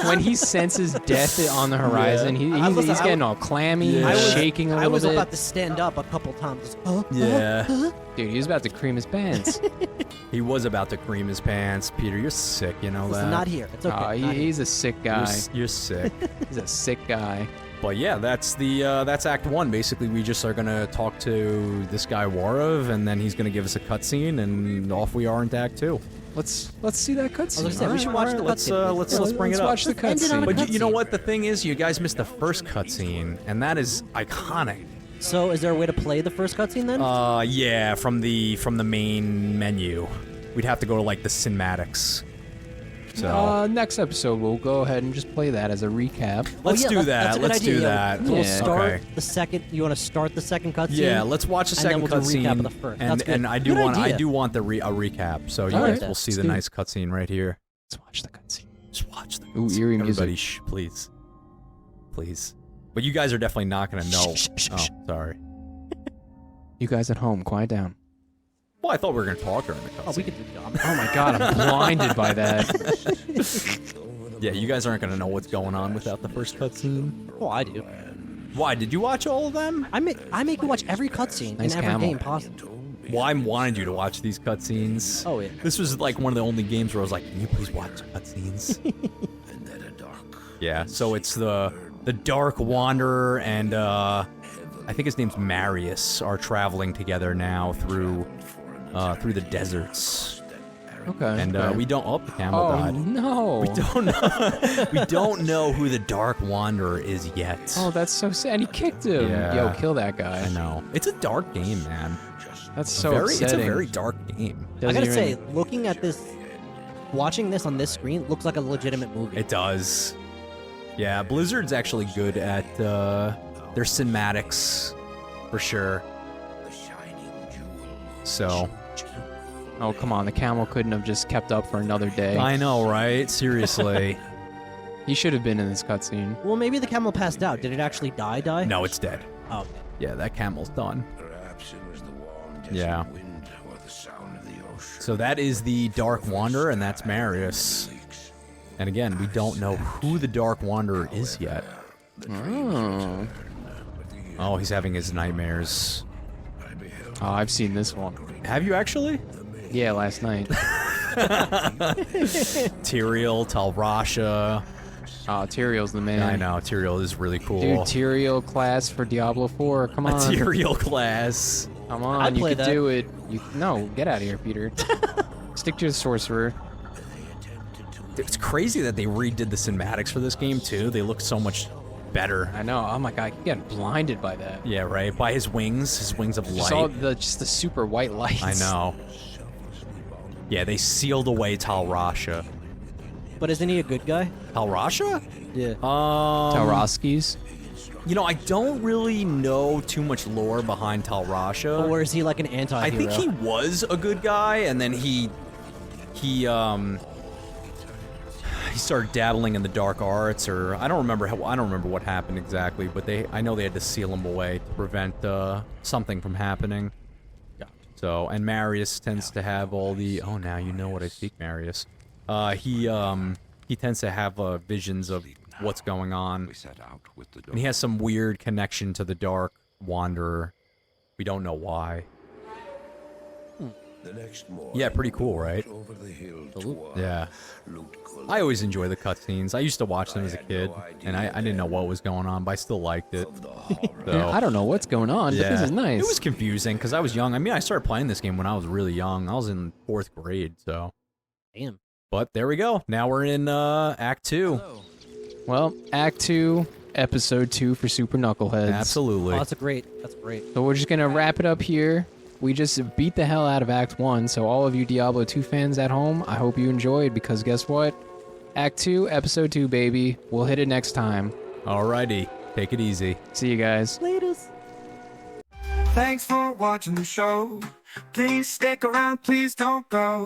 when he senses death on the horizon. Listen, He's getting all clammy, Yeah. he's shaking a I little was bit. about to stand up a couple times. Yeah, Dude, he was about to cream his pants. he was about to cream his pants. Peter, you're sick. You know Listen, that. not here. It's okay. Aw, not here. he's a sick You're, guy. you're sick. He's a sick guy. But yeah, that's Act 1. Basically, we just are gonna talk to this guy Warov, and then he's gonna give us a cutscene, and off we are into Act 2. Let's see that cutscene. I was gonna say, we should watch the Let's cutscene. let's bring it up. watch the End it on a cutscene. But you know cutscene. what? The thing is, you guys missed the first cutscene, and that is iconic. So, is there a way to play the first cutscene then? Yeah, from the main menu, we'd have to go to like the cinematics. So Next episode, we'll go ahead and just play that as a recap. let's do That's that. a good Let's idea, do yeah. that. We'll Yeah. start Okay. the second. You want to start the second cutscene? Yeah, let's watch the And then second we'll do a recap cutscene. of the first. And That's good. and I do Good want idea. a recap. So you All guys right. will see Let's the do it. nice cutscene right here. Let's watch the cutscene. Just watch the Ooh, cutscene. eerie music. Everybody, shh, please, please. But you guys are definitely not gonna know. Oh, sorry. You guys at home, quiet down. Well, I thought we were gonna talk during the cutscene. Oh, we could do that. Oh my god, I'm blinded by that. Yeah, you guys aren't gonna know what's going on without the first cutscene. Oh, I do. Why? Did you watch all of them? I make you watch every cutscene Nice in every camel. game possible. Well, I wanted you to watch these cutscenes. Oh, yeah. This was like one of the only games where I was like, "Can you please watch the cutscenes?" Yeah. So it's the Dark Wanderer and I think his name's Marius are traveling together now through the deserts. Okay. And okay. we don't. Oh, the camel Oh died. no. We don't know. We don't know who the Dark Wanderer is yet. Oh, that's so sad. And he kicked him. Yeah. Yo, kill that guy. I know. It's a dark game, man. That's so It's a upsetting. very dark game. I Doesn't gotta say, even- looking at this, watching this on this screen looks like a legitimate movie. It does. Yeah, Blizzard's actually good at their cinematics, for sure. So, Oh, come on. The camel couldn't have just kept up for another day. I know, right? Seriously. He should have been in this cutscene. Well, maybe the camel passed out. Did it actually die? No, it's dead. Oh, okay. Yeah, that camel's done. Perhaps it was the warm desert Yeah. wind or the sound of the ocean. So that is the Dark Wanderer, and that's Marius. And again, we don't know who the Dark Wanderer is yet. Oh. Oh, he's having his nightmares. Oh, I've seen this one. Have you actually? Yeah, last night. Tyrael, Talrasha. Oh, Tyrael's the man. I know, Tyrael is really cool. Dude, Tyrael class for Diablo 4. Come A on. Tyrael class. Come on, I'd you play could that. do it. No, get out of here, Peter. Stick to the sorcerer. It's crazy that they redid the cinematics for this game too. They look so much better. I know. Oh my god, I'm getting blinded by that. Yeah, right. By his wings of Just all light. the super white lights. I know. Yeah, they sealed away Talrasha. But isn't he a good guy? Talrasha? Yeah. Tauroskis. You know, I don't really know too much lore behind Talrasha. Or is he like an anti-hero? I think he was a good guy, and then he started dabbling in the dark arts, or I don't remember what happened exactly, but I know they had to seal him away to prevent something from happening. So, and Marius tends to have all the now you know what I speak, Marius. He tends to have visions of what's going on, We set out with the and he has some weird connection to the Dark Wanderer. We don't know why. Yeah, pretty cool, right? Yeah. I always enjoy the cutscenes. I used to watch them as a kid, and I didn't know what was going on, but I still liked it. So, I don't know what's going on, but this is nice. It was confusing because I was young. I mean, I started playing this game when I was really young. I was in 4th grade, so. Damn. But there we go. Now we're in Act 2. Well, Act 2, Episode 2 for Super Knuckleheads. Absolutely. Oh, that's great. So we're just going to wrap it up here. We just beat the hell out of Act 1, so all of you Diablo 2 fans at home, I hope you enjoyed, because guess what? Act 2, Episode 2, baby. We'll hit it next time. Alrighty. Take it easy. See you guys. Laters. Thanks for watching the show. Please stick around, please don't go.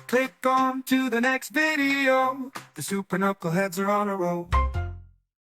Click on to the next video. The Super Knuckleheads are on a roll.